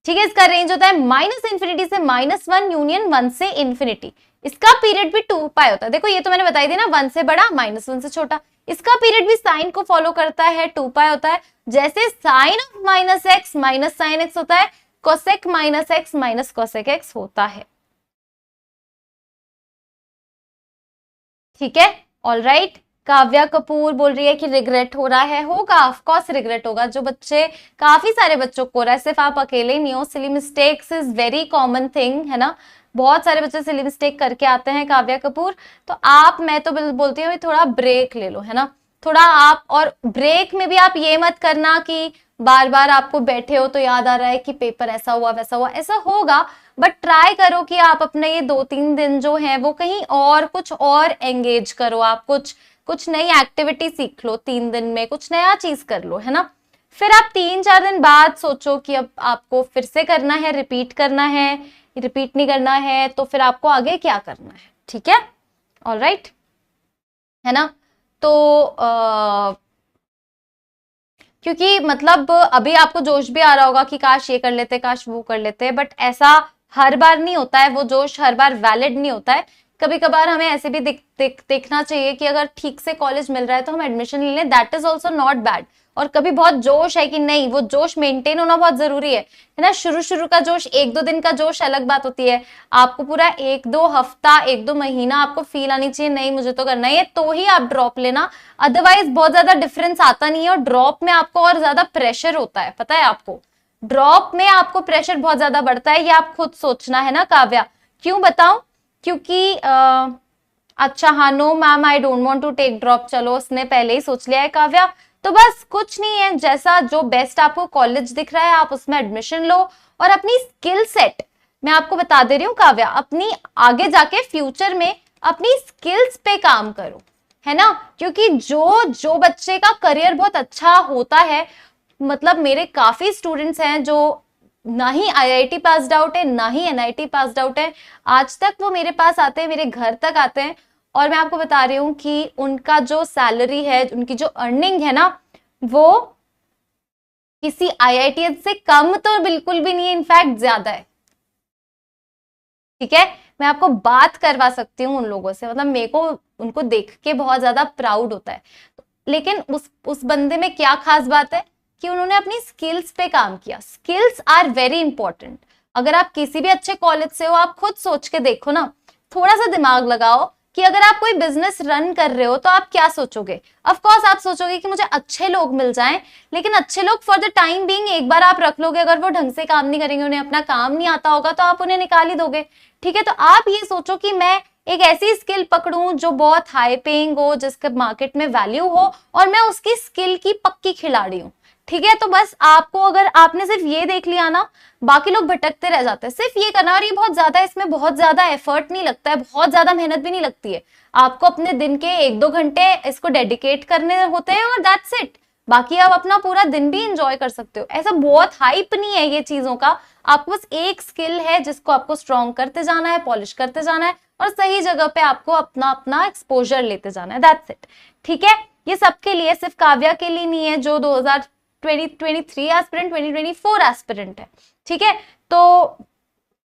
ठीक है। इसका रेंज होता है -∞ से -1 यूनियन 1 से इन्फिनिटी। इसका पीरियड भी 2π होता है। देखो ये तो मैंने बताई थी ना, 1 से बड़ा -1 से छोटा। इसका पीरियड भी साइन को फॉलो करता है, 2π होता है। जैसे sine of -x minus sine x होता है, cosec -x minus cosec x होता है, ठीक है। ऑल राइट, काव्या कपूर बोल रही है कि रिग्रेट हो रहा है, होगा ऑफ कोर्स रिग्रेट होगा, जो बच्चे, काफी सारे बच्चों को हो रहा है, सिर्फ आप अकेले ही नहीं हो। Silly mistakes is very common thing, है ना, बहुत सारे बच्चे सिली मिस्टेक करके आते हैं काव्या कपूर। तो आप, मैं तो बोलती हूँ थोड़ा ब्रेक ले लो, है ना, थोड़ा आप, और ब्रेक में भी आप ये मत करना कि बार बार आपको बैठे हो तो याद आ रहा है कि पेपर ऐसा हुआ वैसा हुआ, ऐसा होगा, बट ट्राई करो कि आप अपने ये 2-3 दिन जो है वो कहीं और कुछ और एंगेज करो, आप कुछ नई एक्टिविटी सीख लो, 3 दिन में कुछ नया चीज कर लो, है ना। फिर आप 3-4 दिन बाद सोचो कि अब आपको फिर से करना है, रिपीट करना है, रिपीट नहीं करना है, तो फिर आपको आगे क्या करना है, ठीक है। ऑल राइट, है ना। तो क्योंकि मतलब अभी आपको जोश भी आ रहा होगा कि काश ये कर लेते, काश वो कर लेते, बट ऐसा हर बार नहीं होता है, वो जोश हर बार वैलिड नहीं होता है। कभी कभार हमें ऐसे भी देखना चाहिए कि अगर ठीक से कॉलेज मिल रहा है तो हम एडमिशन ले लें, that is also not bad. और कभी बहुत जोश है कि नहीं, वो जोश मेंटेन होना बहुत जरूरी है ना। शुरू का जोश, 1-2 दिन का जोश अलग बात होती है, आपको पूरा 1-2 हफ्ता 1-2 महीना आपको फील आनी चाहिए नहीं मुझे तो करना ही है, तो ही आप ड्रॉप लेना, अदरवाइज बहुत ज्यादा डिफरेंस आता नहीं है। और ड्रॉप में आपको और ज्यादा प्रेशर होता है, पता है आपको, ड्रॉप में आपको प्रेशर बहुत ज्यादा बढ़ता है, ये आप खुद सोचना है ना काव्या। क्यों बताऊं? क्योंकि अच्छा हाँ, no ma'am I don't want to take drop, चलो उसने पहले ही सोच लिया है काव्या। तो बस कुछ नहीं है, जैसा जो बेस्ट आपको कॉलेज दिख रहा है आप उसमें एडमिशन लो, और अपनी स्किल सेट मैं आपको बता दे रही हूँ काव्या, अपनी आगे जाके फ्यूचर में अपनी स्किल्स पे काम करो, है ना। क्योंकि जो बच्चे का करियर बहुत अच्छा होता है, मतलब मेरे काफी स्टूडेंट्स हैं जो ना ही आईआईटी पास आउट है ना ही एनआईटी पास आउट है, आज तक वो मेरे पास आते हैं, मेरे घर तक आते हैं, और मैं आपको बता रही हूँ कि उनका जो सैलरी है, उनकी जो अर्निंग है ना, वो किसी आईआईटी से कम तो बिल्कुल भी नहीं है, इनफैक्ट ज्यादा है। ठीक है, मैं आपको बात करवा सकती हूँ उन लोगों से, मतलब मेरे को उनको देख के बहुत ज्यादा प्राउड होता है। लेकिन उस बंदे में क्या खास बात है कि उन्होंने अपनी स्किल्स पे काम किया। Skills are very important. अगर आप किसी भी अच्छे कॉलेज से हो, आप खुद सोच के देखो ना, थोड़ा सा दिमाग लगाओ कि अगर आप कोई बिजनेस रन कर रहे हो तो आप क्या सोचोगे। ऑफ कोर्स आप सोचोगे कि मुझे अच्छे लोग मिल जाएं, लेकिन अच्छे लोग फॉर द टाइम बीइंग एक बार आप रख लोगे, अगर वो ढंग से काम नहीं करेंगे, उन्हें अपना काम नहीं आता होगा, तो आप उन्हें निकाल ही दोगे। ठीक है, तो आप ये सोचो कि मैं एक ऐसी स्किल पकड़ूं जो बहुत हाई पेइंग हो, जिसके मार्केट में वैल्यू हो, और मैं उसकी स्किल की पक्की खिलाड़ी हूं। ठीक है, तो बस आपको, अगर आपने सिर्फ ये देख लिया ना, बाकी लोग भटकते रह जाते हैं, सिर्फ ये करना। और ये बहुत ज्यादा, इसमें बहुत ज्यादा एफर्ट नहीं लगता है, बहुत ज्यादा मेहनत भी नहीं लगती है, आपको अपने दिन के 1-2 घंटे इसको डेडिकेट करने होते हैं और दैट्स इट। बाकी आप अपना पूरा दिन भी एंजॉय कर सकते हो, ऐसा बहुत हाइप नहीं है ये चीजों का। आपको बस एक स्किल है जिसको आपको स्ट्रॉन्ग करते जाना है, पॉलिश करते जाना है, और सही जगह पे आपको अपना अपना एक्सपोजर लेते जाना है, दैट्स इट। ठीक है, ये सबके लिए, सिर्फ काव्या के लिए नहीं है जो 2023 एस्पिरेंट, 2024 एस्पिरेंट है। ठीक है, तो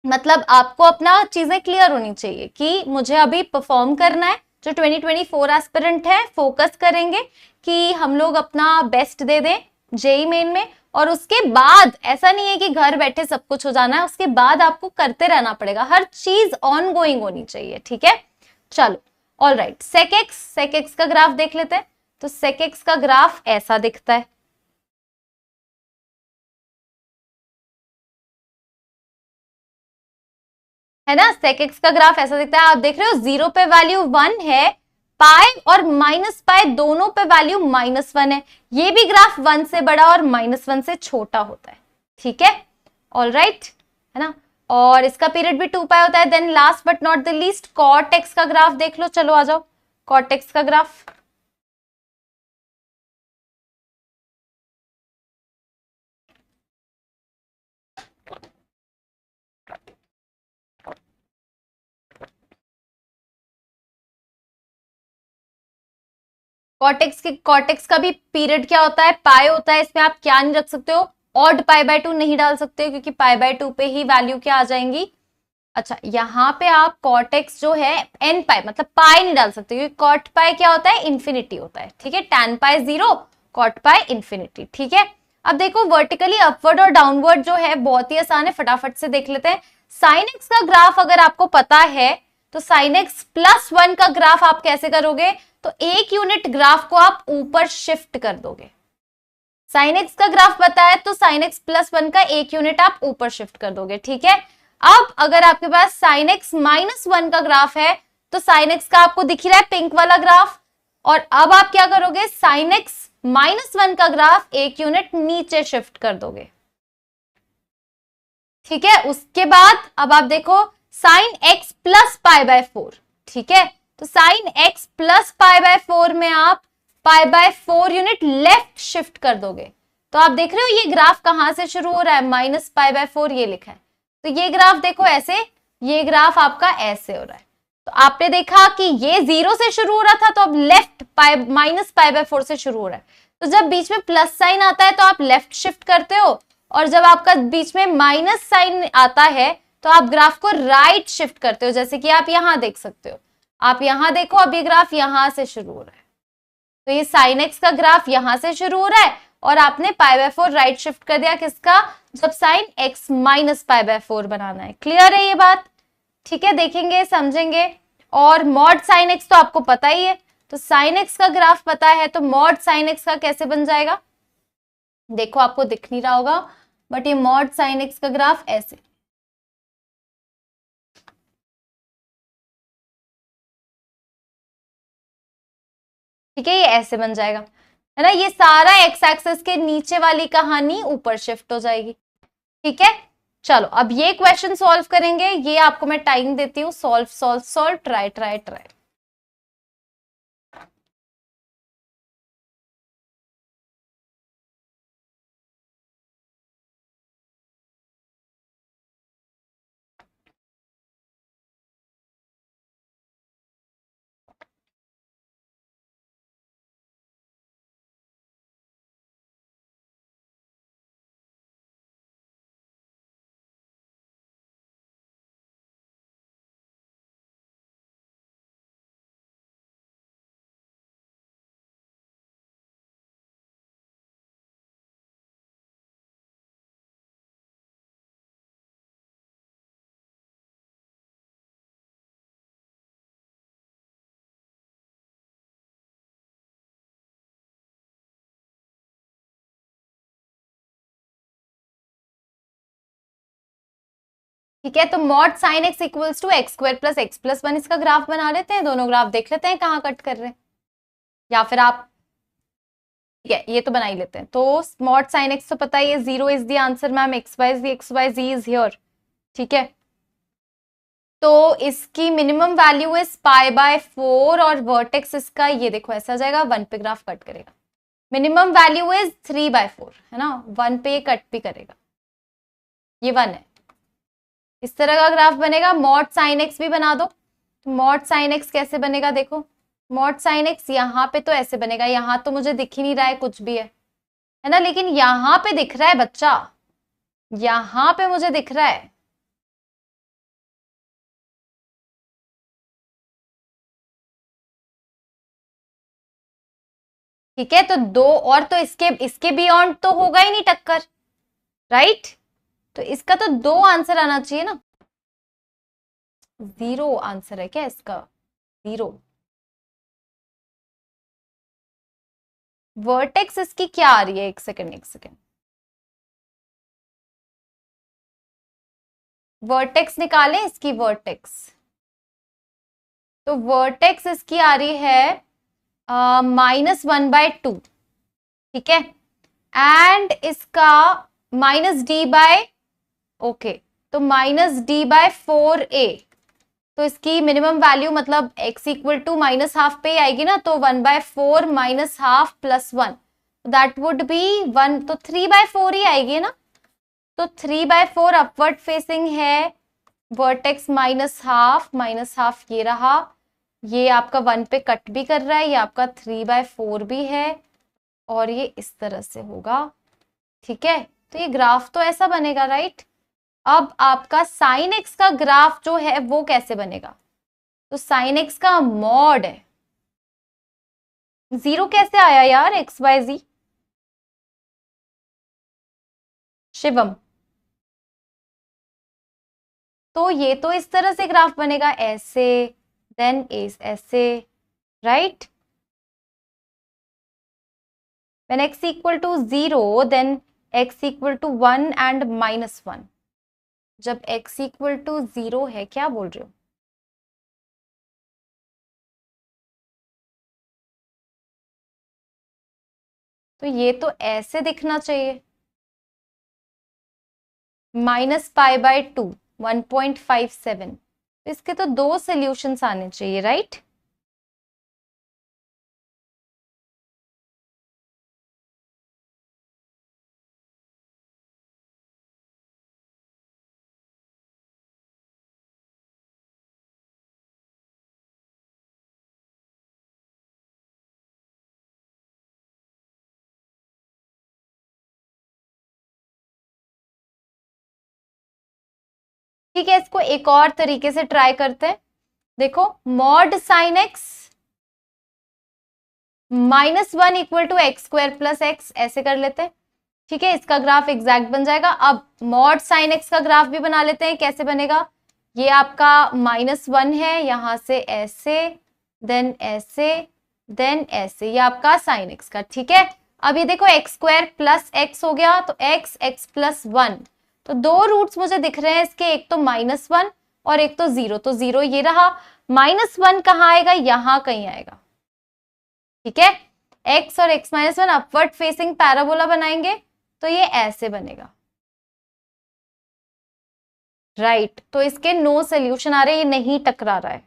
मतलब आपको अपना चीजें क्लियर होनी चाहिए कि मुझे अभी परफॉर्म करना है। जो 2024 एस्पिरेंट है, फोकस करेंगे कि हम लोग अपना बेस्ट दे दें जेई मेन में, और उसके बाद ऐसा नहीं है कि घर बैठे सब कुछ हो जाना है, उसके बाद आपको करते रहना पड़ेगा, हर चीज ऑन गोइंग होनी चाहिए। ठीक है, चलो ऑल राइट। सेकेक्स का ग्राफ देख लेते हैं। तो सेकेक्स का ग्राफ ऐसा दिखता है ना। सेकेक्स का ग्राफ ऐसा दिखता है, आप देख रहे हो 0 पे वैल्यू 1 है, पाई और माइनस पाई दोनों पे वैल्यू -1 है। ये भी ग्राफ 1 से बड़ा और -1 से छोटा होता है। ठीक है, ऑल राइट, है ना। और इसका पीरियड भी 2 पाई होता है। Then last but not the least cot x का ग्राफ देख लो, चलो आ जाओ कॉर्टेक्स का ग्राफ। कॉर्टेक्स का भी पीरियड क्या होता है, पाई होता है। इसमें आप क्या नहीं रख सकते हो, ऑड पाई/2 नहीं डाल सकते हो, क्योंकि पाई/2 पे ही वैल्यू क्या आ जाएंगी। अच्छा, यहाँ पे आप कॉर्टेक्स जो है एन पाई, मतलब पाई नहीं डाल सकते, क्योंकि कॉट पाई क्या होता है, इन्फिनिटी होता है। ठीक है, टैन पाई 0, कॉट पाई इन्फिनिटी। ठीक है, अब देखो वर्टिकली अपवर्ड और डाउनवर्ड जो है बहुत ही आसान है, फटाफट से देख लेते हैं। साइन एक्स का ग्राफ अगर आपको पता है तो साइन एक्स +1 का ग्राफ आप कैसे करोगे, तो एक यूनिट ग्राफ को आप ऊपर शिफ्ट कर दोगे। साइन एक्स का ग्राफ पता है तो साइन एक्स +1 का एक यूनिट आप ऊपर शिफ्ट कर दोगे। ठीक है, अब अगर आपके पास साइन एक्स -1 का ग्राफ है तो साइन एक्स का आपको दिख रहा है पिंक वाला ग्राफ, और अब आप क्या करोगे, साइन एक्स -1 का ग्राफ एक यूनिट नीचे शिफ्ट कर दोगे। ठीक है, उसके बाद अब आप देखो साइन एक्स प्लस पाई/4। ठीक है, तो साइन एक्स प्लस पाई/4 में आप पाई/4 यूनिट लेफ्ट शिफ्ट कर दोगे। तो आप देख रहे हो ये ग्राफ कहां से शुरू हो रहा है, -पाई/4 ये लिखा है। तो ये ग्राफ देखो ऐसे, ये ग्राफ आपका ऐसे हो रहा है। तो आपने देखा कि ये 0 से शुरू हो रहा था, तो अब लेफ्ट -पाई/4 से शुरू हो रहा है। तो जब बीच में प्लस साइन आता है तो आप लेफ्ट शिफ्ट करते हो, और जब आपका बीच में माइनस साइन आता है तो आप ग्राफ को राइट शिफ्ट करते हो, जैसे कि आप यहां देख सकते हो। आप यहां देखो, अब ये ग्राफ यहां से शुरू हो रहा है, तो ये साइन एक्स का ग्राफ यहां से शुरू हो रहा है और आपने π/4 राइट शिफ्ट कर दिया किसका, जब साइन x माइनस π/4 बनाना है। क्लियर है ये बात? ठीक है, देखेंगे समझेंगे। और मॉड साइन x तो आपको पता ही है, तो साइन x का ग्राफ पता है, तो मॉड साइन x का कैसे बन जाएगा, देखो आपको दिख नहीं रहा होगा बट ये मॉड साइन x का ग्राफ ऐसे, ठीक है, ये ऐसे बन जाएगा, है ना। ये सारा एक्स एक्सेस के नीचे वाली कहानी ऊपर शिफ्ट हो जाएगी। ठीक है, चलो अब ये क्वेश्चन सॉल्व करेंगे। ये आपको मैं टाइम देती हूँ, solve solve solve, try try try. ठीक है, तो mod sine x equals to x square plus x plus 1 इसका ग्राफ बना लेते हैं, दोनों ग्राफ देख लेते हैं कहाँ कट कर रहे हैं, या फिर आप, ठीक है ये तो बना ही लेते हैं। तो मॉड साइन एक्स तो पता ही है, 0 is the answer ma'am, x y z is here. ठीक है, तो इसकी मिनिमम वैल्यू इज π/4 और वर्टेक्स इसका ये देखो ऐसा आ जाएगा, 1 पे ग्राफ कट करेगा। मिनिमम वैल्यू इज 3/4, है ना, 1 पे ये कट भी करेगा, ये 1 है। इस तरह का ग्राफ बनेगा। मॉड साइन एक्स भी बना दो, तो मॉड साइन एक्स कैसे बनेगा देखो, मॉड साइन एक्स यहाँ पे तो ऐसे बनेगा, यहाँ तो मुझे दिख ही नहीं रहा है कुछ भी है ना, लेकिन यहाँ पे दिख रहा है बच्चा, यहाँ पे मुझे दिख रहा है। ठीक है, तो दो और तो इसके इसके बियॉन्ड तो होगा ही नहीं टक्कर, राइट। तो इसका तो 2 आंसर आना चाहिए ना, 0 आंसर है क्या इसका, 0। वर्टेक्स इसकी क्या आ रही है, एक सेकंड एक सेकंड, वर्टेक्स निकालें इसकी, वर्टेक्स, तो वर्टेक्स इसकी आ रही है -1/2, ठीक है, एंड इसका -d/, ओके, तो -d/4a, तो इसकी मिनिमम वैल्यू मतलब x इक्वल टू -½ पे ही आएगी ना, तो 1/4 -½ प्लस 1, दैट वुड बी 1, तो 3/4 ही आएगी ना, तो 3/4 अपवर्ड फेसिंग है, वर्टेक्स -½ ये रहा, ये आपका 1 पे कट भी कर रहा है, ये आपका 3/4 भी है, और ये इस तरह से होगा। ठीक है, तो ये ग्राफ तो ऐसा बनेगा, राइट। अब आपका साइन एक्स का ग्राफ जो है वो कैसे बनेगा, तो साइन एक्स का मॉड है, 0 कैसे आया यार, XYZ, शिवम, तो ये तो इस तरह से ग्राफ बनेगा, ऐसे, देन ऐसे, right. when x equal to 0 then x equal to 1 and -1, जब x equal to 0 है, क्या बोल रहे हो, तो ये तो ऐसे दिखना चाहिए, -π/2 1.57, इसके तो 2 सॉल्यूशंस आने चाहिए, राइट। ठीक है, इसको एक और तरीके से ट्राई करते हैं। देखो, mod sine x -1 equal to x square plus x, ऐसे कर लेते हैं। ठीक है, इसका ग्राफ एग्जैक्ट बन जाएगा। अब मॉड साइन एक्स का ग्राफ भी बना लेते हैं। कैसे बनेगा? ये आपका -1 है, यहां से ऐसे, देन ऐसे, देन ऐसे, ये आपका साइन एक्स का। ठीक है, अब ये देखो एक्स स्क्वायर प्लस एक्स हो गया, तो एक्स एक्स प्लस 1, तो दो रूट्स मुझे दिख रहे हैं इसके, एक तो -1 और एक तो 0, तो 0 ये रहा। -1 कहाँ आएगा? यहां कहीं आएगा। ठीक है, x और x minus 1 upward facing parabola बनाएंगे, तो ये ऐसे बनेगा। राइट, तो इसके नो सोल्यूशन आ रहे, ये नहीं टकरा रहा है।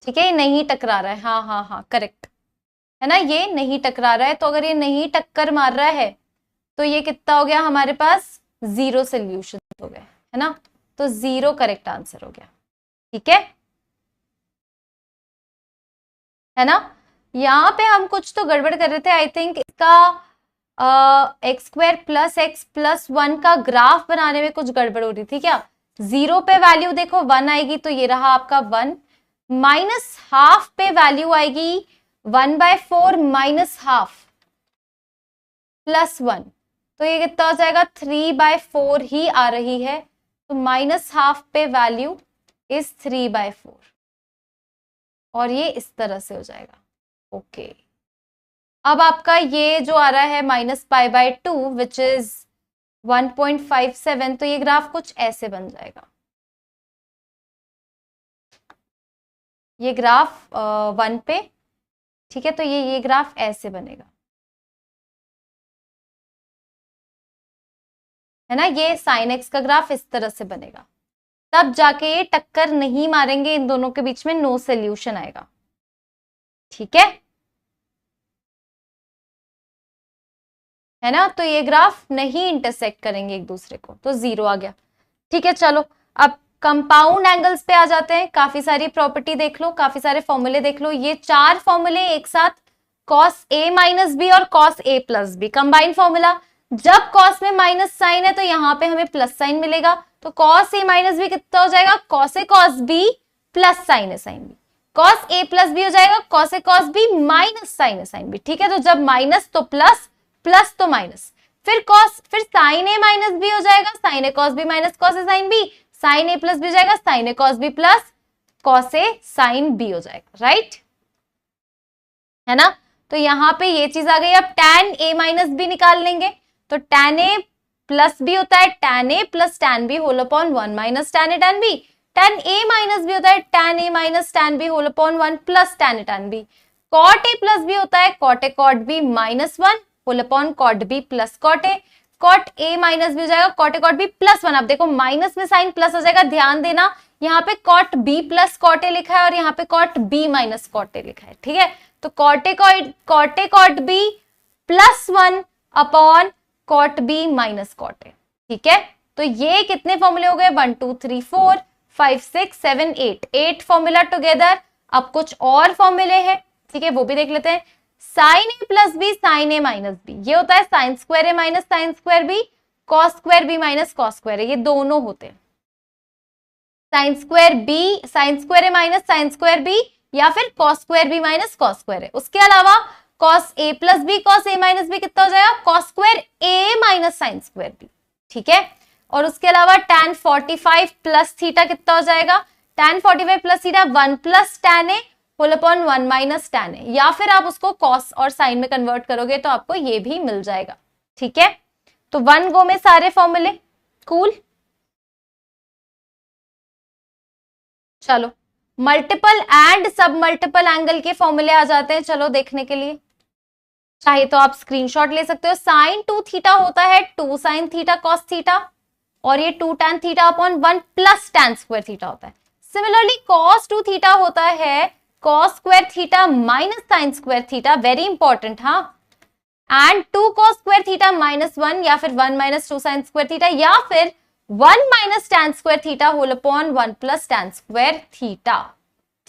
ठीक है, ये नहीं टकरा रहा है, हाँ हाँ हाँ करेक्ट है ना, ये नहीं टकरा रहा है। तो अगर ये नहीं टक्कर मार रहा है तो ये कितना हो गया हमारे पास? 0 सोल्यूशन हो गए, है ना, तो 0 करेक्ट आंसर हो गया। ठीक है ना। यहाँ पे हम कुछ तो गड़बड़ कर रहे थे, आई थिंक इसका x square plus x plus 1 का ग्राफ बनाने में कुछ गड़बड़ हो रही थी क्या? 0 पे वैल्यू देखो 1 आएगी, तो ये रहा आपका 1, -½ पे वैल्यू आएगी 1/4 -½ प्लस 1, तो ये कितना हो जाएगा? 3/4 ही आ रही है, तो -½ पे वैल्यू इज 3/4, और ये इस तरह से हो जाएगा। ओके, अब आपका ये जो आ रहा है -π/2 विच इज 1.57, तो ये ग्राफ कुछ ऐसे बन जाएगा। ये ग्राफ 1 पे, ठीक है, तो ये ग्राफ ऐसे बनेगा, है ना, ये साइन एक्स का ग्राफ इस तरह से बनेगा। तब जाके ये टक्कर नहीं मारेंगे, इन दोनों के बीच में नो सोल्यूशन आएगा। ठीक है ना, तो ये ग्राफ नहीं इंटरसेक्ट करेंगे एक दूसरे को, तो 0 आ गया। ठीक है, चलो अब कंपाउंड एंगल्स पे आ जाते हैं। काफी सारी प्रॉपर्टी देख लो, काफी सारे फॉर्मूले देख लो। ये 4 फॉर्मूले एक साथ, cos a माइनस बी और cos a plus B, combine formula. जब cos में माइनस साइन है तो यहाँ पे हमें प्लस साइन मिलेगा, तो cos a माइनस बी कितना हो जाएगा? cos a cos b plus sine a sine b, cos a plus b हो जाएगा cos a cos b minus sine a sine b। ठीक है, तो जब माइनस तो प्लस, प्लस तो माइनस, फिर साइन a माइनस बी हो जाएगा sine a cos b minus cos a sine b, sine a plus B हो जाएगा sine a cos b plus cos a sine b हो जाएगा। राइट, है ना, तो यहां पे ये चीज आ गई। अब tan a माइनस बी निकाल लेंगे, तो tan a प्लस बी होता है tan a plus tan b whole upon 1 minus tan a tan b, tan a minus B होता है tan a minus tan b whole upon 1 plus tan a tan b, cot a plus b होता है cot a cot b minus 1 whole upon cot b plus cot a, cot a minus b हो जाएगा cot a cot b plus 1। अब देखो माइनस में साइन प्लस हो जाएगा, ध्यान देना, यहाँ पे cot b plus cot a लिखा है और यहाँ पे cot b minus cot a लिखा है। ठीक है, तो cot a cot b plus 1 upon cot b minus cot a। ठीक है, तो ये कितने फॉर्मूले हो गए? 1 2 3 4 5 6 7 8 फॉर्मूला टुगेदर। अब कुछ और फॉर्मूले हैं, ठीक है, वो भी देख लेते हैं। साइन ए प्लस बी साइन ए माइनस बी, ये होता है sine square a minus sine square b, cos square b minus cos square a, ये दोनों होते हैं। Sine square a minus sine square b, या फिर cos square b minus cos square a. उसके अलावा cos a plus b cos a minus b कितना हो जाएगा? Cos square a minus sine square b. ठीक है, और उसके अलावा tan 45 प्लस थीटा कितना हो जाएगा? tan 45 plus theta 1 plus tan a whole upon 1 minus tan ए, या फिर आप उसको कॉस और साइन में कन्वर्ट करोगे तो आपको ये भी मिल जाएगा। ठीक है, तो 1 गो में सारे फॉर्मूले। कूल, चलो मल्टीपल एंड सब मल्टीपल एंगल के फॉर्मूले आ जाते हैं, चलो देखने के लिए। चाहे तो आप स्क्रीनशॉट ले सकते हो। साइन 2 थीटा होता है 2 साइन थीटा कॉस थीटा, और ये 2 tan theta upon 1 plus tan square theta होता है। सिमिलरली cos 2 थीटा होता है cos square theta minus sine square theta, very important, हाँ, and 2 cos square theta minus 1, या फिर 1 माइनस 2 साइन स्क्वायर थीटा, या फिर 1 minus tan square theta whole upon 1 plus tan square theta.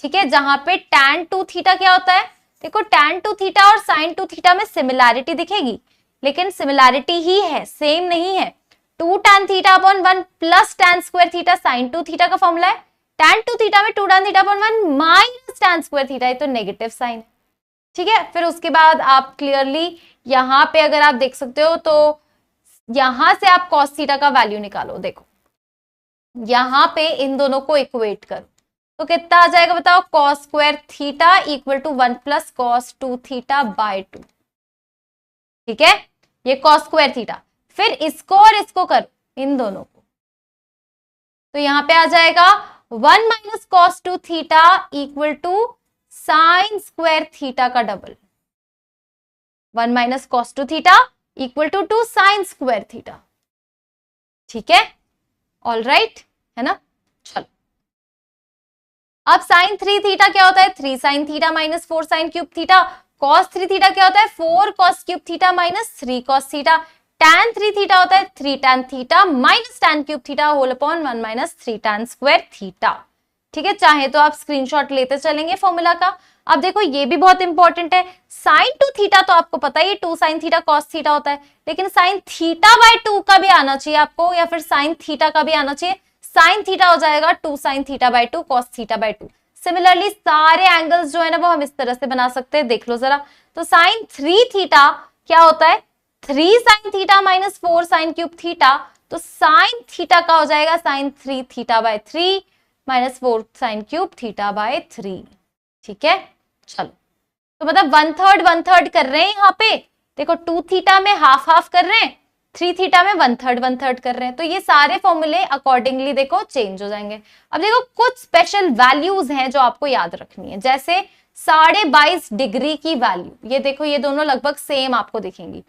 ठीक है, जहां पे tan 2 थीटा क्या होता है? देखो tan 2 थीटा और sin 2 थीटा में सिमिलैरिटी दिखेगी, लेकिन सिमिलैरिटी ही है, सेम नहीं है। 2 tan theta upon 1 plus tan square theta sin 2 theta का फॉर्मूला है। tan 2 थीटा में 2 tan theta upon 1 minus minus tan square theta, ये तो नेगेटिव साइन है, ठीक है। फिर उसके बाद आप क्लियरली यहां पे अगर आप देख सकते हो तो यहां से आप cos थीटा का वैल्यू निकालो, देखो यहां पे इन दोनों को इक्वेट करो तो कितना आ जाएगा बताओ, cos square theta equal to 1 plus cos 2 theta by 2, ठीक है, ये cos स्क्वायर थीटा। फिर इसको और इसको करो, इन दोनों को, तो यहां पे आ जाएगा 1 minus cos 2 theta equal to sine square theta का double, 1 minus cos 2 theta equal to 2 sine square theta, ठीक है, ऑल राइट, है ना। चलो अब साइन 3 थीटा क्या होता है, 3 sine theta minus 4 sine cube theta. Cos 3 theta क्या होता है, 4 cos cube theta minus 3 cos theta. tan 3 theta होता है 3 tan theta minus tan cube theta whole upon 1 minus 3 tan square theta, ठीक है। चाहे तो आप स्क्रीनशॉट लेते चलेंगे फॉर्मूला का। अब देखो ये भी बहुत इंपॉर्टेंट है, साइन 2 थीटा तो आपको पता है ये 2 साइन थीटा कॉस थीटा होता है, लेकिन साइन थीटा बाय 2 का भी आना चाहिए आपको, या फिर साइन थीटा का भी आना चाहिए। साइन थीटा हो जाएगा 2 sine theta by 2 cos theta by 2। Similarly सारे एंगल्स जो है ना वो हम इस तरह से बना सकते हैं, देख लो जरा। तो साइन 3 थीटा क्या होता है, 3 sine theta minus 4 sine cube theta, तो साइन थीटा का हो जाएगा sine 3 theta by 3 minus 4 sine cube theta by 3, ठीक है। चलो तो मतलब 1/3 कर रहे हैं यहाँ पे, देखो 2 थीटा में हाफ हाफ कर रहे हैं, 3 थीटा में 1/3 कर रहे हैं, तो ये सारे फॉर्मूले अकॉर्डिंगली देखो चेंज हो जाएंगे। अब देखो कुछ स्पेशल वैल्यूज हैं जो आपको याद रखनी है, जैसे 22.5 डिग्री की वैल्यू, ये देखो ये दोनों लगभग सेम आपको दिखेंगी।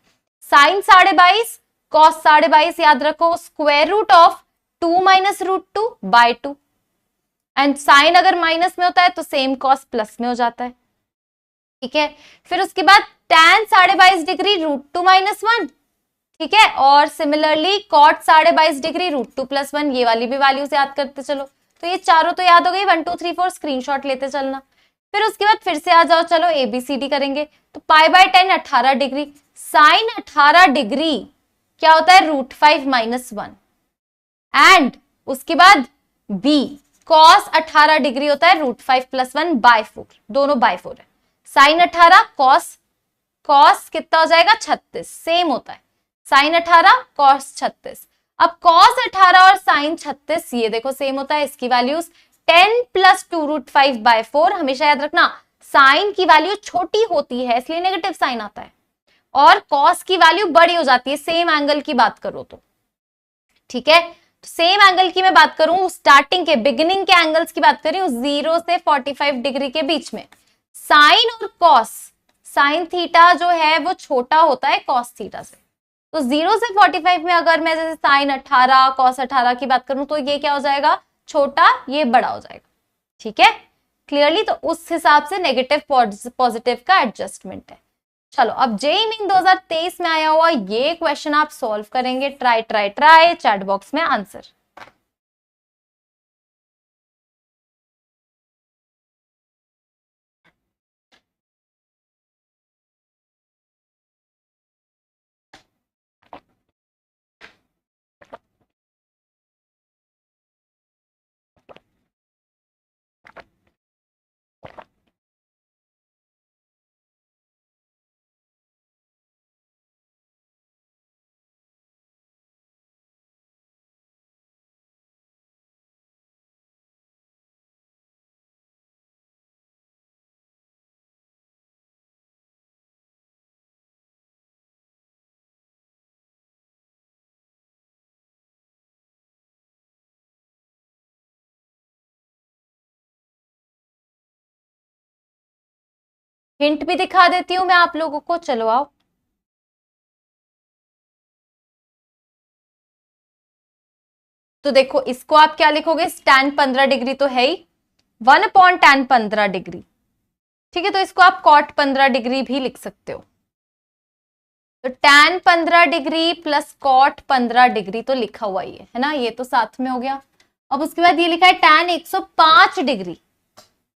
साइन 22.5 कॉस 22.5 याद रखो, square root of 2 minus root 2 by 2, and sine अगर माइनस में होता है तो सेम कॉस प्लस में हो जाता है, ठीक है। फिर उसके बाद tan 22.5 डिग्री रूट 2 माइनस 1, ठीक है, और similarly cot 22.5 degree root 2 plus 1, ये वाली भी वैल्यूज याद करते चलो। तो ये चारों तो याद हो गई, 1 2 3 4 स्क्रीनशॉट लेते चलना। फिर उसके बाद फिर से आ जाओ, चलो एबीसीडी करेंगे। तो pi by 10 18 degree, sine 18 degree क्या होता है रूट 5 माइनस 1, एंड उसके बाद बी कॉस 18 डिग्री होता है रूट 5 प्लस 1 बाय 4, दोनों बाय 4 है। साइन 18 कॉस कितना हो जाएगा 36, सेम होता है, साइन 18 कॉस 36। अब कॉस 18 और साइन 36 ये देखो सेम होता है, इसकी वैल्यूज 10 प्लस 2 रूट 5 बाय 4। हमेशा याद रखना साइन की वैल्यू छोटी होती है इसलिए नेगेटिव साइन आता है, और कॉस की वैल्यू बड़ी हो जाती है सेम एंगल की बात करो तो, ठीक है। तो सेम एंगल की मैं बात करूं, स्टार्टिंग के बिगिनिंग के एंगल्स की बात करें 0 से 45 डिग्री के बीच में, साइन और कॉस, साइन थीटा जो है वो छोटा होता है कॉस थीटा से, तो 0 से 45 में अगर मैं जैसे साइन 18 कॉस 18 की बात करूं तो ये क्या हो जाएगा छोटा, ये बड़ा हो जाएगा, ठीक है क्लियरली। तो उस हिसाब से नेगेटिव पॉजिटिव का एडजस्टमेंट है। चलो अब जेईई मेन 2023 में आया हुआ ये क्वेश्चन आप सॉल्व करेंगे, try try try, chat box में आंसर। हिंट भी दिखा देती हूं मैं आप लोगों को, चलो आओ। तो देखो इसको आप क्या लिखोगे, tan 15 डिग्री तो है ही, 1 अपॉन tan 15 डिग्री, ठीक है। तो इसको आप cot 15 डिग्री भी लिख सकते हो, तो tan 15 degree plus cot 15 degree तो लिखा हुआ ही है ना, ये तो साथ में हो गया। अब उसके बाद ये लिखा है tan 105 डिग्री,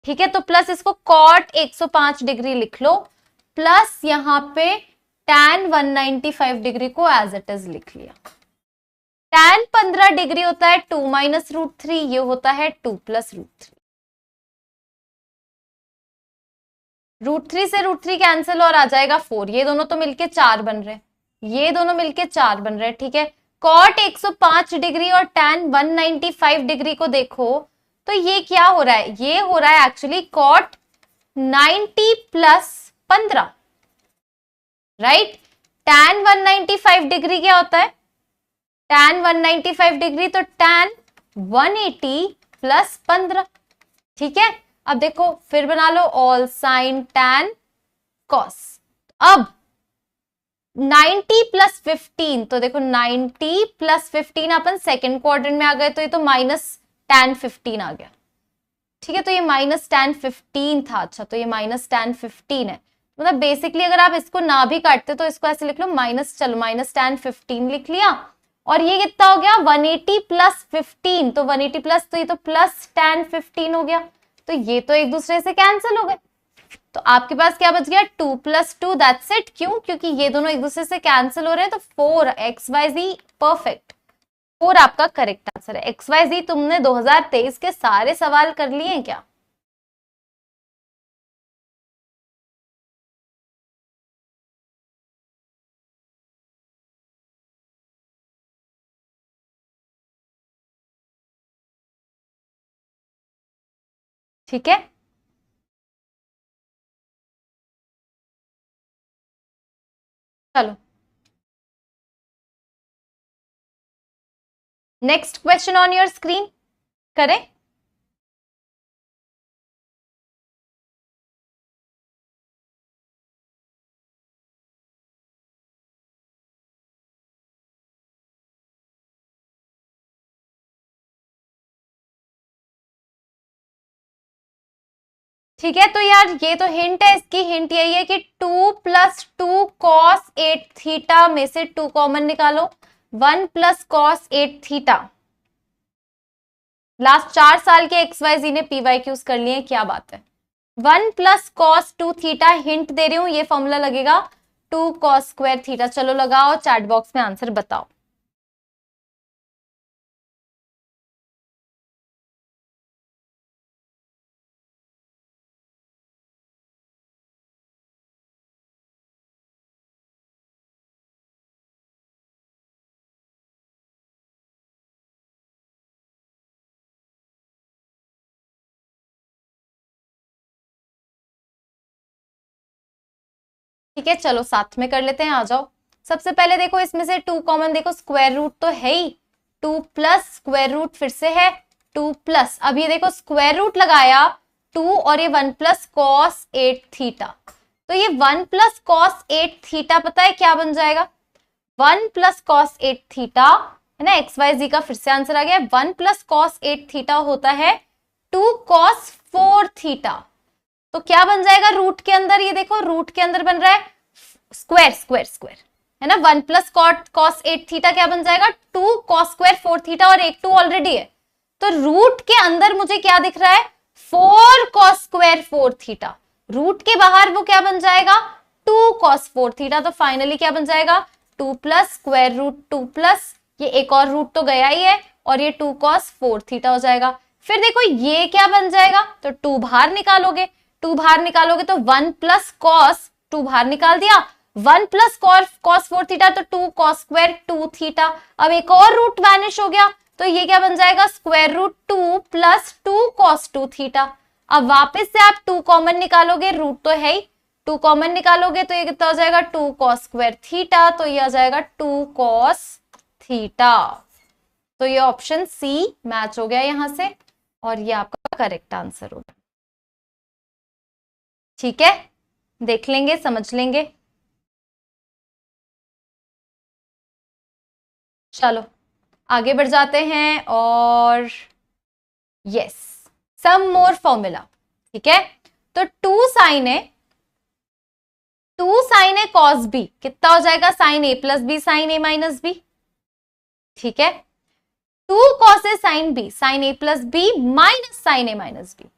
ठीक है, तो प्लस इसको cot 105 डिग्री लिख लो, प्लस यहां पे tan 195 डिग्री को एज इट इज लिख लिया। tan 15 डिग्री होता है 2 माइनस रूट 3, ये होता है 2 प्लस रूट 3, √3 से √3 कैंसिल और आ जाएगा 4, ये दोनों तो मिलके 4 बन रहे हैं, ये दोनों मिलके 4 बन रहे हैं, ठीक है। कॉट 105 डिग्री और टैन 195 डिग्री को देखो तो ये क्या हो रहा है, ये हो रहा है actually cot 90 plus 15, right. Tan 195 degree क्या होता है, टैन 195 डिग्री तो टैन 180 प्लस 15, ठीक है। अब देखो फिर बना लो ऑल साइन टैन कॉस। अब 90 प्लस 15, तो देखो 90 प्लस 15 अपन सेकेंड क्वाड्रेंट में आ गए, तो ये तो माइनस टैन 15 आ गया, ठीक है। तो ये माइनस टैन 15 था, अच्छा तो ये माइनस टैन 15 है। मतलब बेसिकली अगर आप इसको ना भी काटते तो इसको ऐसे लिख लो माइनस, चलो माइनस टैन 15 लिख लिया। और ये कितना हो गया 180 प्लस 15, तो 180 प्लस, तो ये तो प्लस टैन 15 हो गया, तो ये तो एक दूसरे से कैंसिल हो गए। तो आपके पास क्या बच गया 2 प्लस 2, दैट्स इट। क्यों, क्योंकि ये दोनों एक दूसरे से कैंसिल हो रहे हैं, तो 4xyz परफेक्ट, 4 आपका करेक्ट आंसर है। XYZ तुमने 2023 के सारे सवाल कर लिए हैं क्या? ठीक है, चलो next question on your screen करें। ठीक है, तो यार ये तो हिंट है, इसकी हिंट यही है कि 2 प्लस 2 कॉस 8 थीटा में से 2 कॉमन निकालो, 1 प्लस कॉस 8 थीटा। लास्ट 4 साल के XYZ ने PYQs कर लिए, क्या बात है। 1 प्लस कॉस 2 थीटा, हिंट दे रही हूं, ये फॉर्मूला लगेगा 2 कॉस स्क्वायर थीटा। चलो लगाओ, चैट बॉक्स में आंसर बताओ। ठीक है, चलो साथ में कर लेते हैं, आ जाओ। सबसे पहले देखो इसमें से 2 कॉमन, देखो स्क्वायर रूट तो है ही, 2 प्लस स्क्वायर रूट फिर से है 2 प्लस, अब ये देखो स्क्वायर रूट लगाया 2 और ये 1 प्लस कॉस 8 थीटा, तो ये 1 प्लस कॉस 8 थीटा पता है क्या बन जाएगा, 1 प्लस कॉस 8 थीटा है ना, XYZ का फिर से आंसर आ गया। 1 प्लस कॉस 8 थीटा होता है 2 कॉस 4 थीटा, तो क्या बन जाएगा रूट के अंदर, ये देखो रूट के अंदर बन रहा है स्क्वायर स्क्वायर स्क्वायर, है ना। 1 प्लस कॉस 8 थीटा क्या बन जाएगा 2 कॉस स्क्वायर 4 थीटा, और एक 2 ऑलरेडी है, तो रूट के अंदर मुझे क्या दिख रहा है 4 कॉस स्क्वायर 4 थीटा, रूट के बाहर वो क्या बन जाएगा 2 कॉस 4 थीटा, तो फाइनली क्या बन जाएगा 2 प्लस स्क्वायर रूट 2 प्लस ये एक और रूट तो गया ही है, और ये 2 कॉस 4 थीटा हो जाएगा। फिर देखो ये क्या बन जाएगा, तो 2 बाहर निकालोगे, 2 बाहर निकालोगे तो 1 प्लस कॉस, 2 बाहर निकाल दिया, 1 प्लस कॉस 4 थीटा, तो 2 कॉस स्क्वायर 2 थीटा। अब एक और रूट वैनिश हो गया, तो ये क्या बन जाएगा square root 2 plus 2 cos 2 theta. अब वापस से आप 2 कॉमन निकालोगे, रूट तो है ही, 2 कॉमन निकालोगे तो ये कितना हो जाएगा 2 कॉस स्क्वायर थीटा, तो ये आ जाएगा 2 कॉस थीटा। तो ये ऑप्शन सी मैच हो गया यहां से, और ये आपका करेक्ट आंसर होगा। ठीक है, देख लेंगे, समझ लेंगे। चलो आगे बढ़ जाते हैं, और यस सम मोर फॉर्मूला। ठीक है, तो 2 साइन है, 2 साइन है कॉस बी, कितना हो जाएगा साइन ए प्लस बी साइन ए माइनस बी। ठीक है, 2 cos A sine B sine A plus B minus sine A minus B,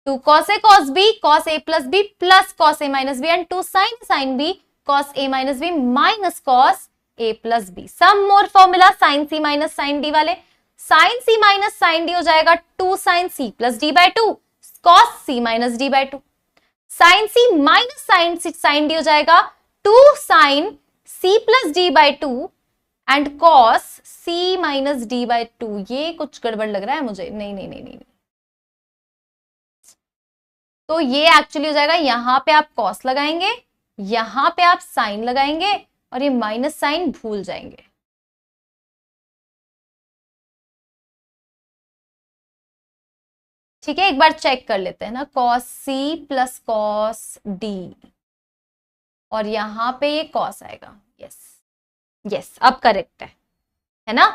2 cos a cos b cos a plus b plus cos a minus b, and 2 sin b cos a minus b minus cos a plus b। Some more formula sin c minus sin d वाले, sin c minus sin d हो जाएगा 2 sin c plus d by 2 cos c minus d by 2। Sine C minus sine D हो जाएगा 2 sine C plus D by 2 and cos C minus D by 2। ये कुछ गड़बड़ लग रहा है मुझे, नहीं नहीं नहीं नहीं, तो ये एक्चुअली हो जाएगा, यहां पे आप कॉस लगाएंगे, यहां पे आप साइन लगाएंगे और ये माइनस साइन भूल जाएंगे। ठीक है, एक बार चेक कर लेते हैं ना, cos C plus cos D और यहां पे ये कॉस आएगा। यस यस, अब करेक्ट है ना,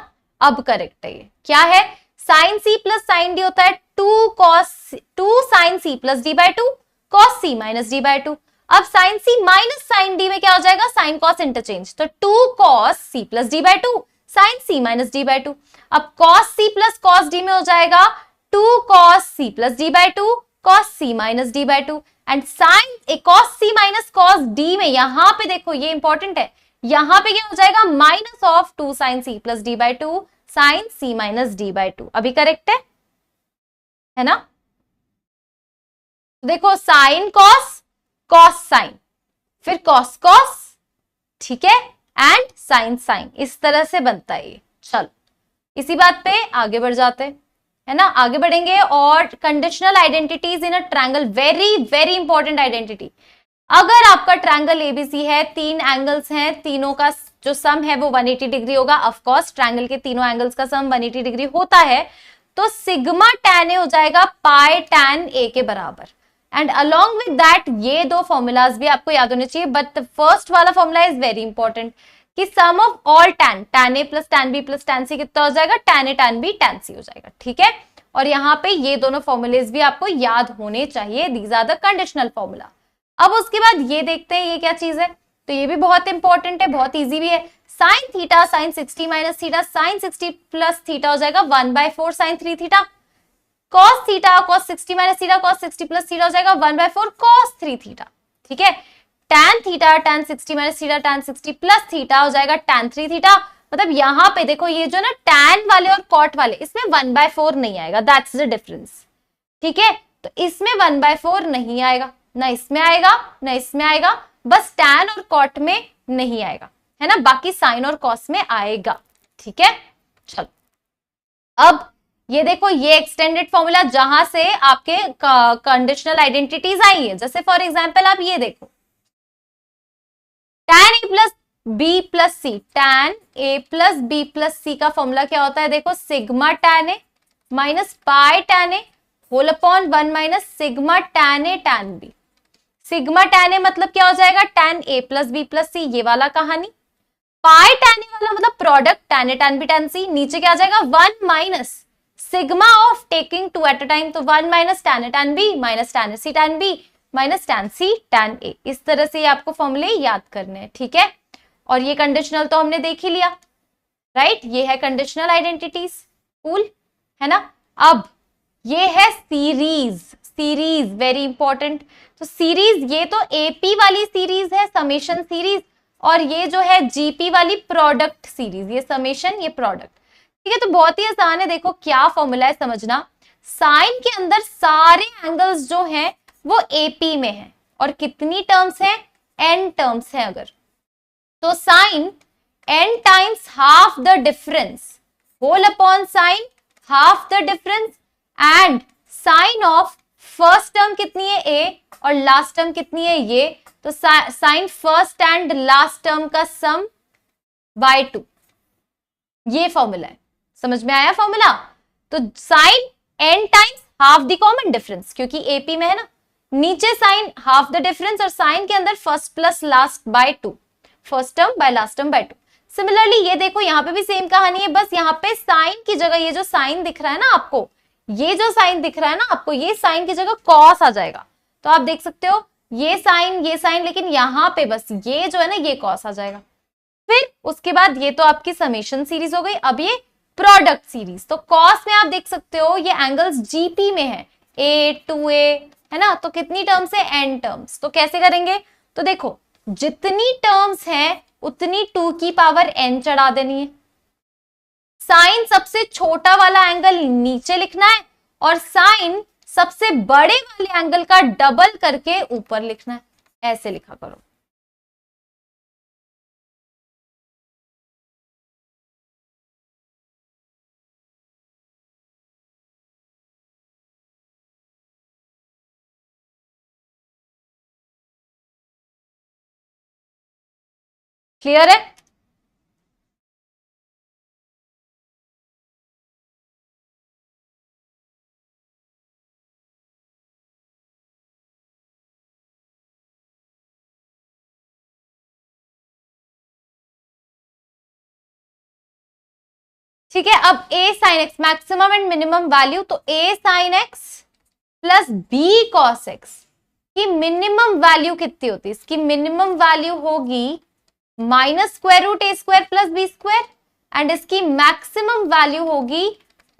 अब करेक्ट है। ये क्या है, sine C plus sine D होता है 2 sine C plus D by 2 cos C minus D by 2। अब sine C minus sine D में क्या हो जाएगा, साइन कॉस इंटरचेंज, तो 2 cos C plus D by 2 sine C minus D by 2। अब cos C plus cos D में हो जाएगा 2 cos c plus d by 2 cos c minus d by 2 and sin cos c minus cos d में यहां पे देखो ये इंपॉर्टेंट है, यहां पे क्या हो जाएगा minus of 2 sin c plus d by 2 sin c minus d by 2। अभी करेक्ट है ना। देखो sin cos cos sin फिर cos cos, ठीक है, एंड sin sin, इस तरह से बनता है ये। चलो इसी बात पे आगे बढ़ जाते हैं, है ना, आगे बढ़ेंगे। और conditional identities in a triangle, very very important identity. अगर आपका ट्रायंगल एबीसी है, 3 एंगल्स हैं, तीनों का जो सम है वो 180 डिग्री होगा। ऑफ कोर्स ट्रायंगल के तीनों एंगल्स का सम 180 डिग्री होता है, तो सिग्मा tan ए हो जाएगा पाई tan ए के बराबर। एंड अलोंग विद दैट ये दो फॉर्मूलाज भी आपको याद होने चाहिए, बट द फर्स्ट वाला फॉर्मूला इज वेरी इंपॉर्टेंट कि sum of all tan a plus tan b plus tan c कितना हो जाएगा, tan a tan b tan c हो जाएगा। ठीक है, और यहाँ पे ये दोनों फॉर्मूलेज भी आपको याद होने चाहिए, these are the conditional formula. अब उसके बाद ये देखते हैं ये क्या चीज है, तो ये भी बहुत इंपॉर्टेंट है, बहुत इजी भी है। Sine theta sine 60 minus theta sine 60 plus theta हो जाएगा 1/4 sine 3 theta. Cos theta cos 60 minus theta cos 60 plus theta हो जाएगा 1/4 कॉस 3 थीटा। ठीक है, tan theta tan 60 minus theta tan 60 plus theta हो जाएगा tan 3 थीटा। मतलब यहाँ पे देखो ये जो ना tan वाले और cot वाले, इसमें 1/4 नहीं आएगा, दैट्स द डिफरेंस। ठीक है, तो इसमें 1/4 नहीं आएगा, ना इसमें आएगा ना इसमें आएगा, बस tan और cot में नहीं आएगा, है ना, बाकी sin और cos में आएगा। ठीक है, चलो अब ये देखो ये एक्सटेंडेड फॉर्मूला जहां से आपके कंडीशनल आइडेंटिटीज आई है, जैसे फॉर एग्जांपल आप ये देखो tan a plus b plus c, tan a plus b plus c का फॉर्मूला क्या होता है, देखो sigma tan a minus pi tan a whole upon 1 minus sigma tan a tan b. सिग्मा tan ए मतलब क्या हो जाएगा, tan a plus b plus c, ये वाला कहानी। पाई tan ए वाला मतलब product tan a tan b tan c, नीचे क्या आ जाएगा 1 minus sigma of taking 2 at a time, तो 1 minus tan a tan B minus tan A C tan B minus tan C tan ए। इस तरह से आपको फॉर्मूले याद करने हैं। ठीक है, और ये कंडीशनल तो हमने देख ही लिया, राइट, ये है कंडीशनल आइडेंटिटीज, कूल है ना। अब ये है सीरीज, सीरीज वेरी इंपॉर्टेंट। तो सीरीज ये तो एपी वाली सीरीज है, समेशन सीरीज, और ये जो है जीपी वाली प्रोडक्ट सीरीज, ये समेशन ये प्रोडक्ट। ठीक है, तो बहुत ही आसान है, देखो क्या फॉर्मूला है समझना। साइन के अंदर सारे एंगल्स जो हैं वो एपी में है, और कितनी टर्म्स हैं, एन टर्म्स हैं अगर, तो sine n times half the difference whole upon sine half the difference, and sine of first term कितनी है a और लास्ट टर्म कितनी है ये, तो sine first and last term का सम बाय 2, ये फॉर्मूला है। समझ में आया फॉर्मूला। तो sine n times half the common difference, क्योंकि एपी में है ना, नीचे साइन हाफ द डिफरेंस और साइन के अंदर first plus last by 2, first term by last term by 2। Similarly ये देखो यहाँ पे भी सेम कहानी है, बस यहाँ पे साइन की जगह ये जो साइन दिख रहा है ना आपको, ये जो साइन दिख रहा है ना आपको, ये साइन की जगह कॉस आ जाएगा। तो आप देख सकते हो ये साइन, लेकिन यहाँ पे बस ये जो है ना ये कॉस आ जाएगा। फिर उसके बाद ये तो आपकी समेशन सीरीज हो गई, अब ये प्रोडक्ट सीरीज। तो कॉस में आप देख सकते हो ये एंगल्स जीपी में है, ए 2a है ना, तो कितनी टर्म्स है, एन टर्म्स। तो कैसे करेंगे, तो देखो जितनी टर्म्स हैं उतनी 2 की पावर n चढ़ा देनी है। साइन सबसे छोटा वाला एंगल नीचे लिखना है, और साइन सबसे बड़े वाले एंगल का डबल करके ऊपर लिखना है, ऐसे लिखा करो। क्लियर है? ठीक है, अब a sin x maximum and minimum value, तो a sin x plus b cos x की मिनिमम वैल्यू कितनी होती है? इसकी मिनिमम वैल्यू होगी minus square root A square plus B square, and इसकी मैक्सिमम वैल्यू होगी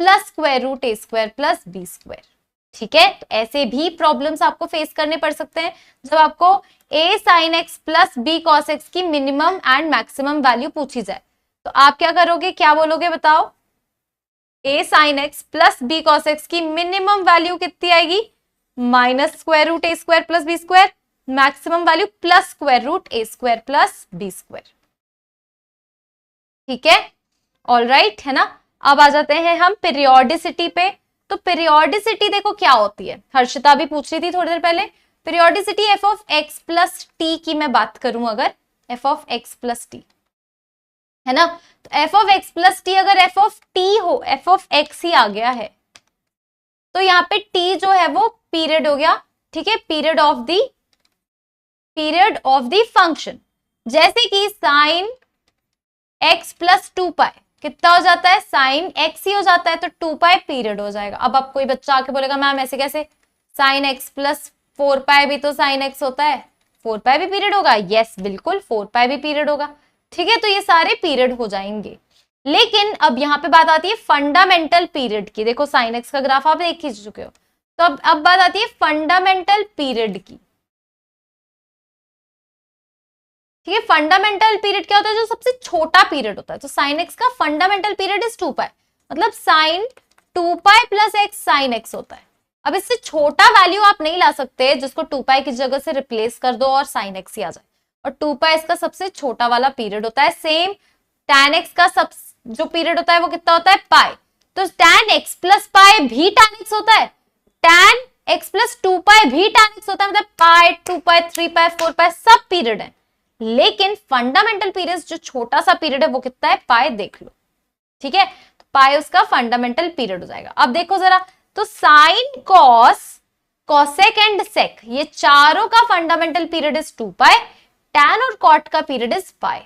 प्लस स्क्वायर रूट ए स्क्वायर प्लस बी स्क्वायर। ठीक है, तो ऐसे भी प्रॉब्लम्स आपको फेस करने पड़ सकते हैं जब आपको a sin x plus b cos x की मिनिमम एंड मैक्सिमम वैल्यू पूछी जाए। तो आप क्या करोगे, क्या बोलोगे बताओ? a sin x plus b cos x की मिनिमम वैल्यू कितनी आएगी? माइनस स्क्वायर रूट ए square plus B square, maximum value plus square root ए स्क्वायर प्लस बी स्क्वायर। ठीक है, ऑल राइट, है ना। अब आ जाते हैं हम पीरियोडिसिटी पे। तो पीरियोडिसिटी देखो क्या होती है, हर्षिता भी पूछ रही थी थोड़ी देर पहले। Periodicity F of x plus T की मैं बात करूं, अगर F of x plus T, है ना, तो F of x plus T, अगर एफ ऑफ टी हो, एफ ऑफ एक्स ही आ गया है, तो यहाँ पे टी जो है वो पीरियड हो गया। ठीक है, पीरियड ऑफ द फंक्शन। जैसे कि साइन एक्स प्लस 2π कितना हो जाता है? साइन एक्स ही हो जाता है, तो 2π पीरियड हो जाएगा। अब आप कोई बच्चा आके बोलेगा मैम ऐसे कैसे, साइन एक्स प्लस 4π भी तो साइन एक्स होता है, 4π भी पीरियड होगा? यस बिल्कुल, 4π भी पीरियड होगा। ठीक है, तो ये सारे पीरियड हो जाएंगे। लेकिन अब यहाँ पे बात आती है फंडामेंटल पीरियड की। देखो साइन एक्स का ग्राफ आप देख ही चुके हो, तो अब बात आती है फंडामेंटल पीरियड की। ठीक है, फंडामेंटल पीरियड क्या होता है? जो सबसे छोटा पीरियड होता है। तो साइन एक्स का फंडामेंटल पीरियड इज 2π, मतलब sine 2π plus x sine x होता है। अब इससे छोटा वैल्यू आप नहीं ला सकते जिसको 2π की जगह से रिप्लेस कर दो और साइन एक्स ही आ जाए, और 2π इसका सबसे छोटा वाला पीरियड होता है। सेम tan x का सब जो पीरियड होता है वो कितना होता है? पाई। तो tan x प्लस पाई भी tan x होता है, tan x प्लस 2π भी tan x होता है, मतलब पाई 2π 3π 4π सब पीरियड है। लेकिन फंडामेंटल पीरियड जो छोटा सा पीरियड है वो कितना है? पाई देख लो। ठीक है, तो पाई उसका फंडामेंटल पीरियड हो जाएगा। अब देखो जरा, तो sine cos cosec and sec ये चारों का फंडामेंटल पीरियड इज 2π, tan और कॉट का पीरियड इज पाई।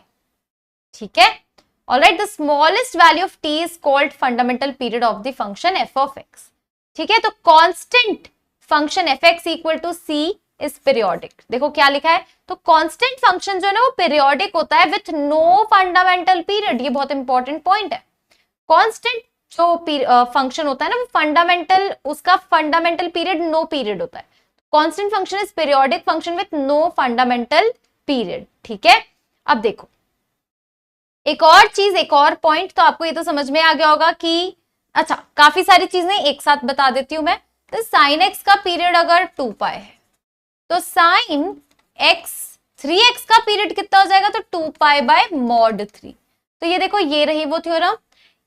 ठीक है, alright, the smallest value of t is called fundamental period of the function f of x। ठीक है, तो constant function fx equal to c is periodic. देखो क्या लिखा है, तो कांस्टेंट फंक्शन जो है ना वो पीरियोडिक होता है विथ नो फंडामेंटल पीरियड। ये बहुत इंपॉर्टेंट पॉइंट है। कांस्टेंट जो फंक्शन होता है ना वो फंडामेंटल, उसका फंडामेंटल पीरियड नो पीरियड होता है। Constant function is periodic function with no fundamental period. ठीक है, अब देखो एक और चीज, एक और पॉइंट, तो आपको ये तो समझ में आ गया होगा कि अच्छा काफी सारी चीजें एक साथ बता देती हूं मैं। तो साइन एक्स का पीरियड अगर 2π है तो साइन एक्स 3x का पीरियड कितना हो जाएगा? तो 2π बाय मॉड 3। तो ये देखो ये रही वो थ्योरम।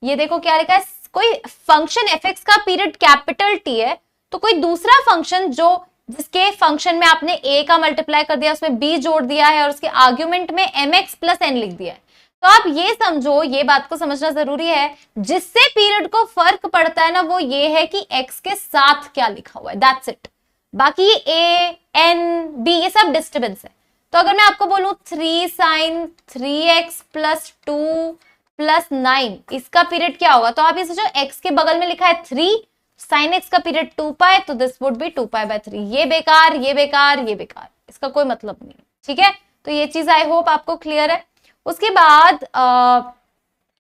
ये देखो क्या लिखा है, कोई फंक्शन fx का पीरियड कैपिटल T है तो कोई दूसरा फंक्शन जो जिसके फंक्शन में आपने a का मल्टीप्लाई कर दिया, उसमें b जोड़ दिया है और उसके आर्ग्यूमेंट में mx प्लस n लिख दिया है। तो आप ये समझो, ये बात को समझना जरूरी है, जिससे पीरियड को फर्क पड़ता है ना वो ये है कि x के साथ क्या लिखा हुआ है, दैट्स इट। बाकी ये a n b ये सब डिस्टर्बेंस है। तो अगर मैं आपको बोलूं 3 sin 3x प्लस 2 प्लस 9 इसका पीरियड क्या होगा, तो आप ये सोचो x के बगल में लिखा है 3, sin x का पीरियड 2π, तो दिस वुड बी 2π बाय 3। ये बेकार, ये बेकार, ये बेकार, इसका कोई मतलब नहीं। ठीक है, तो ये चीज आई होप आपको क्लियर है। उसके बाद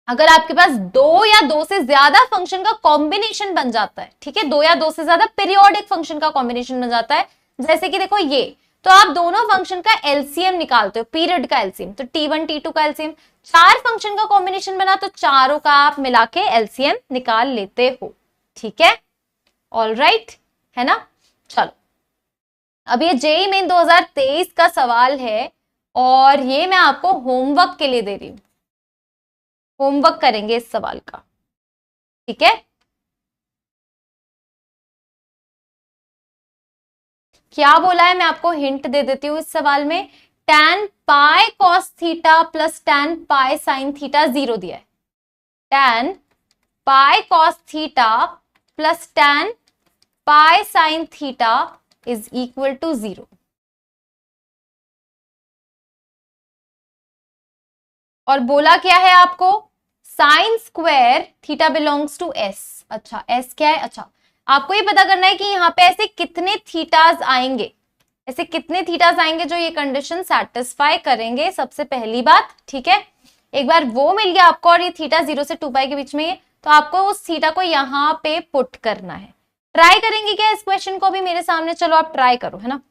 अगर आपके पास दो या दो से ज्यादा फंक्शन का कॉम्बिनेशन बन जाता है, ठीक है, दो या दो से ज्यादा पीरियोडिक फंक्शन का कॉम्बिनेशन बन जाता है, जैसे कि देखो ये, तो आप दोनों फंक्शन का एलसीएम निकालते हो, पीरियड का एलसीएम, तो t1 t2 का एलसीएम, चार फंक्शन का कॉम्बिनेशन बना तो चारों का आप मिला के एलसीएम निकाल लेते हो। ठीक है, ऑल राइट, है ना। चलो, अब ये जेईई मेन 2023 का सवाल है और ये मैं आपको होमवर्क के लिए दे रही हूं। होमवर्क करेंगे इस सवाल का, ठीक है। क्या बोला है मैं आपको हिंट दे देती हूँ इस सवाल में। tan pi cos theta plus tan pi sin theta 0 दिया है। tan pi cos theta plus tan pi sin theta is equal to 0। और बोला क्या है आपको, sine square theta belongs to S. अच्छा, एस क्या है, अच्छा आपको ये पता करना है कि यहाँ पे ऐसे कितने थीटाज आएंगे, ऐसे कितने थीटाज आएंगे जो ये कंडीशन सेटिस्फाई करेंगे, सबसे पहली बात, ठीक है। एक बार वो मिल गया आपको और ये थीटा 0 से 2 पाई के बीच में है, तो आपको उस थीटा को यहाँ पे पुट करना है। ट्राई करेंगे क्या इस क्वेश्चन को भी मेरे सामने, चलो आप ट्राई करो, है ना।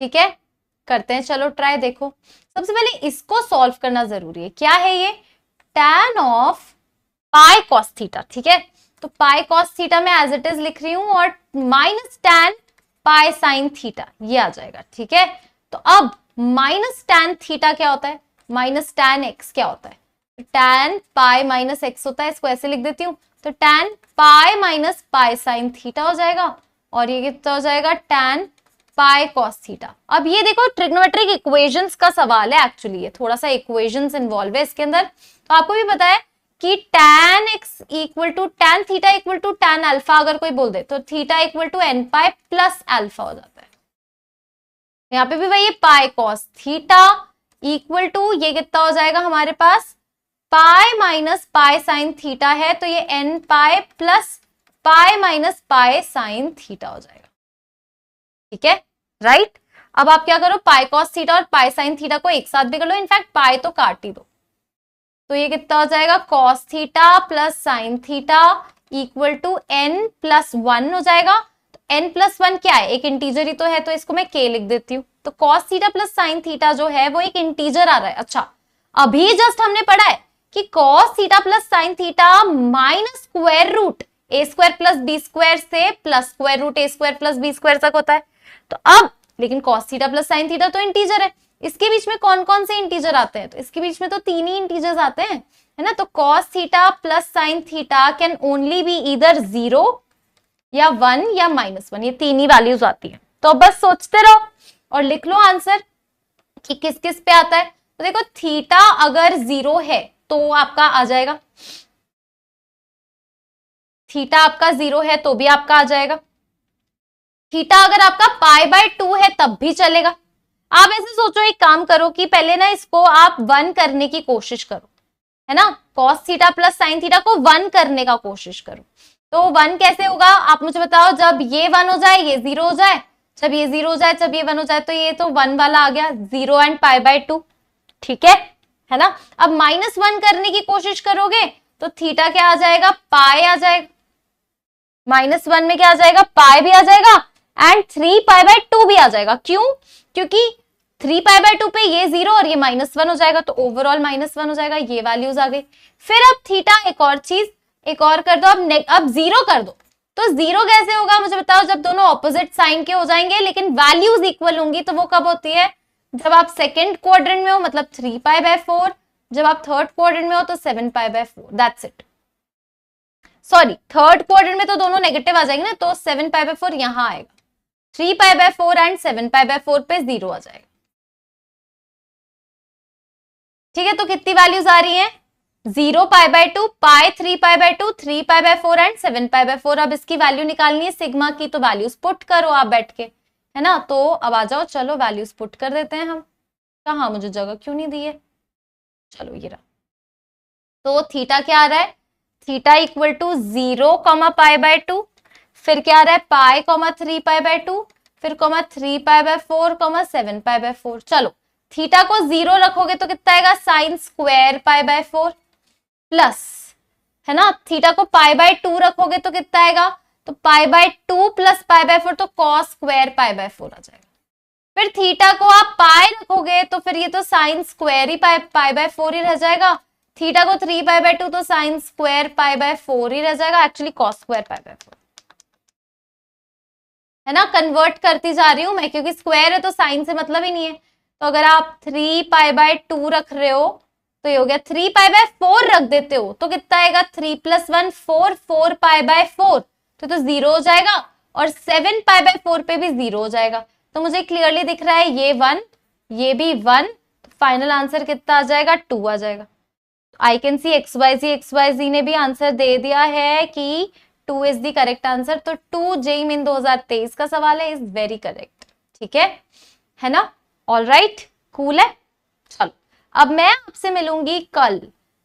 ठीक है, करते हैं, चलो ट्राई। देखो, सबसे पहले इसको सॉल्व करना जरूरी है। क्या है ये, tan of pi cos theta, ठीक है। तो पाई कॉस थीटा मैं एज इट इज लिख रही हूं और माइनस tan पाई साइन थीटा ये आ जाएगा, ठीक है। तो अब माइनस tan थीटा क्या होता है, माइनस tan x क्या होता है, tan पाई माइनस x होता है, इसको ऐसे लिख देती हूँ। तो tan पाई माइनस पाई साइन थीटा हो जाएगा और ये कितना हो जाएगा, tan पाई कॉस थीटा। अब ये देखो ट्रिग्नोमेट्रिक इक्वेशंस का सवाल है, एक्चुअली ये थोड़ा सा इक्वेशंस इन्वॉल्व है इसके अंदर। तो आपको भी पता है कि tan x equal to tan theta equal to tan alpha अगर कोई बोल दे तो theta equal to n pi plus alpha हो जाता है। यहाँ पे भी वही pi cos theta equal to ये कितना हो जाएगा हमारे पास, pi minus pi sine theta है तो ये n pi plus pi minus pi sine theta हो जाएगा, ठीक है, राइट। अब आप क्या करो, पाई कॉस थीटा और पाई साइन थीटा को एक साथ भी कर लो, इनफैक्ट पाई तो काट ही दो। तो ये कितना हो जाएगा, cos theta plus sine theta equal to n plus 1 हो जाएगा। तो n प्लस 1 क्या है, एक इंटीजर ही तो है, तो इसको मैं k लिख देती हूँ। तो cos theta plus sine theta जो है वो एक इंटीजर आ रहा है। अच्छा, अभी जस्ट हमने पढ़ा है कि cos theta plus sine theta minus square root ए स्क्वायर प्लस बी स्क्वायर से प्लस स्क्वायर रूट ए स्क्वायर प्लस बी स्क्वायर तक होता है। तो अब लेकिन cos theta plus sine theta तो इंटीजर है, इसके बीच में कौन कौन से इंटीजर आते हैं, तो इसके बीच में तो 3 ही इंटीजर्स आते हैं, है ना। तो cos theta plus sine theta can only be either 0 या 1 या -1, ये 3 ही वैल्यूज आती है। तो बस सोचते रहो और लिख लो आंसर कि किस किस पे आता है। तो देखो, थीटा अगर 0 है तो आपका आ जाएगा, थीटा आपका 0 है तो भी आपका आ जाएगा। थीटा अगर आपका पाई बाय 2 है तब भी चलेगा। आप ऐसे सोचो, एक काम करो कि पहले ना इसको आप 1 करने की कोशिश करो, है ना। Cos theta plus sine theta को 1 करने का कोशिश करो। तो 1 कैसे होगा आप मुझे बताओ, जब ये 1 हो जाए ये 0 हो जाए, जब ये 0 हो जाए जब ये 1 हो जाए, तो ये तो 1 वाला आ गया, 0 एंड पाई बाय 2, ठीक है ना। अब -1 करने की कोशिश करोगे तो थीटा क्या आ जाएगा, पाई आ जाएगा। -1 में क्या आ जाएगा, पाई भी आ जाएगा एंड 3π/2 भी आ जाएगा। क्यों? क्योंकि 3π/2 पे ये 0 और ये -1 हो जाएगा, तो ओवरऑल -1 हो जाएगा। ये वैल्यूज आ गई। फिर अब थीटा एक और चीज, एक और कर दो, अब 0 कर दो। तो 0 कैसे होगा मुझे बताओ? जब दोनों ऑपोजिट साइन के हो जाएंगे लेकिन वैल्यूज इक्वल होंगी। तो वो कब होती है? जब आप सेकेंड क्वाड्रेंट में हो, मतलब 3π/4। जब आप थर्ड क्वाड्रेंट में हो तो 7π/4। That's it. Sorry, third quadrant में तो दोनों नेगेटिव आ जाएंगे ना, तो 7π/4 यहां आएगा। 3π/4 एंड 7π/4 पे 0 आ जाएगा। ठीक है, तो कितनी वैल्यूज आ रही हैं? 0π/2, पाई 3π/2, 3π/4 एंड 7π/4। अब इसकी वैल्यू निकालनी है सिग्मा की, तो वैल्यूज पुट करो आप बैठ के, है ना। तो अब आ जाओ, चलो वैल्यूज पुट कर देते हैं हम। कहा, मुझे जगह क्यों नहीं दी है? चलो ये रहा। तो थीटा क्या आ रहा है? थीटा इक्वल टू 0, π/2, फिर क्या आ रहा है? पाई, 3π/2, फिर 3π/4, 7π/4। चलो, थीटा को 0 रखोगे तो कितना आएगा? साइन स्क्वायर π/4 प्लस, है ना। थीटा को π/2 रखोगे तो कितना आएगा? तो π/2 प्लस π/4, तो कॉस स्क्वायर π/4 आ जाएगा। फिर थीटा को आप पाई रखोगे तो फिर ये तो साइन स्क्वायर ही π/4 ही रह जाएगा। थीटा को 3π/2 तो साइन स्क्वायर π/4 ही रह जाएगा, एक्चुअली कॉस स्क्वायर π/4, है ना। कन्वर्ट करती जा रही हूं मैं, क्योंकि स्क्वायर है तो साइन से मतलब ही नहीं है। तो अगर आप 3π/2 रख रहे हो तो ये हो गया। 3π/4 रख देते हो तो कितना आएगा? 3 + 1 4, 4π/4 तो 0 हो जाएगा, और 7π/4 पे भी 0 हो जाएगा। तो मुझे क्लियरली दिख रहा है ये 1, ये भी 1, तो फाइनल आंसर कितना आ जाएगा? 2 आ जाएगा। आई कैन सी XYZ ने भी आंसर दे दिया है कि 2 इज द करेक्ट आंसर। तो 2 जेईई मेन 2023 का सवाल है, इज वेरी करेक्ट। ठीक है ना। ऑल राइट, कूल है। चलो, अब मैं आपसे मिलूंगी कल।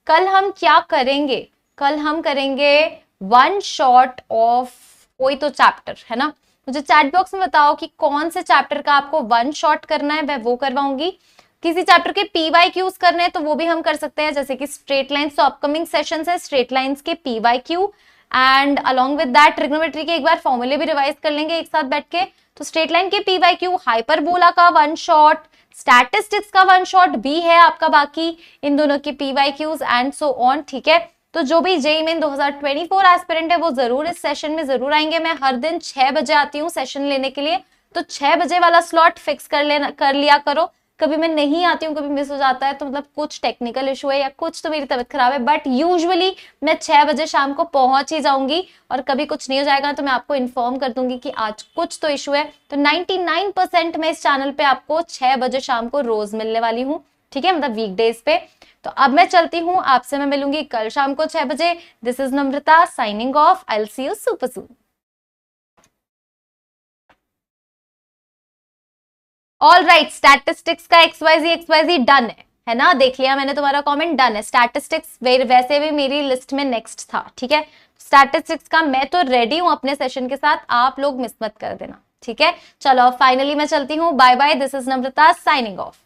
कल हम क्या करेंगे? कल हम करेंगे वन शॉट ऑफ कोई तो चैप्टर, है ना। मुझे चैट बॉक्स में बताओ कि कौन से चैप्टर का आपको वन शॉट करना है, मैं वो करवाऊंगी। किसी चैप्टर के PYQs करने हैं तो वो भी हम कर सकते हैं, जैसे कि स्ट्रेट लाइन्स। तो अपकमिंग सेशंस है स्ट्रेट लाइन्स के PYQ, and along with that trigonometry के एक बार फॉर्मूले भी रिवाइज कर लेंगे एक साथ बैठ के। तो स्ट्रेट लाइन के PYQ, हाइपरबोला का वन शॉट, स्टैटिस्टिक्स का वन शॉट भी है आपका बाकी, इन दोनों के PYQs एंड सो ऑन। ठीक है, तो जो भी जेईई मेन 2024 एस्पिरेंट है वो जरूर इस सेशन में जरूर आएंगे। मैं हर दिन 6 बजे आती हूँ सेशन लेने के लिए, तो 6 बजे वाला स्लॉट फिक्स कर लिया करो। कभी मैं नहीं आती हूँ, कभी मिस हो जाता है, तो मतलब कुछ टेक्निकल इशू है या कुछ तो मेरी तबीयत खराब है, बट यूजुअली मैं 6 बजे शाम को पहुंच ही जाऊंगी। और कभी कुछ नहीं हो जाएगा तो मैं आपको इन्फॉर्म कर दूंगी कि आज कुछ तो इशू है। तो 99% मैं इस चैनल पे आपको 6 बजे शाम को रोज मिलने वाली हूँ। ठीक है, मतलब वीकडेज पे। तो अब मैं चलती हूँ, आपसे मैं मिलूंगी कल शाम को 6 बजे। This is Namrata signing of. I will see you super soon. All right, statistics का XYZ डन है ना। देख लिया मैंने तुम्हारा कमेंट, डन है। स्टैटिस्टिक्स वैसे भी मेरी लिस्ट में नेक्स्ट था। ठीक है, स्टैटिस्टिक्स का मैं तो रेडी हूं अपने सेशन के साथ, आप लोग मिस मत कर देना। ठीक है, चलो फाइनली मैं चलती हूँ। Bye bye, this is Namrata signing of.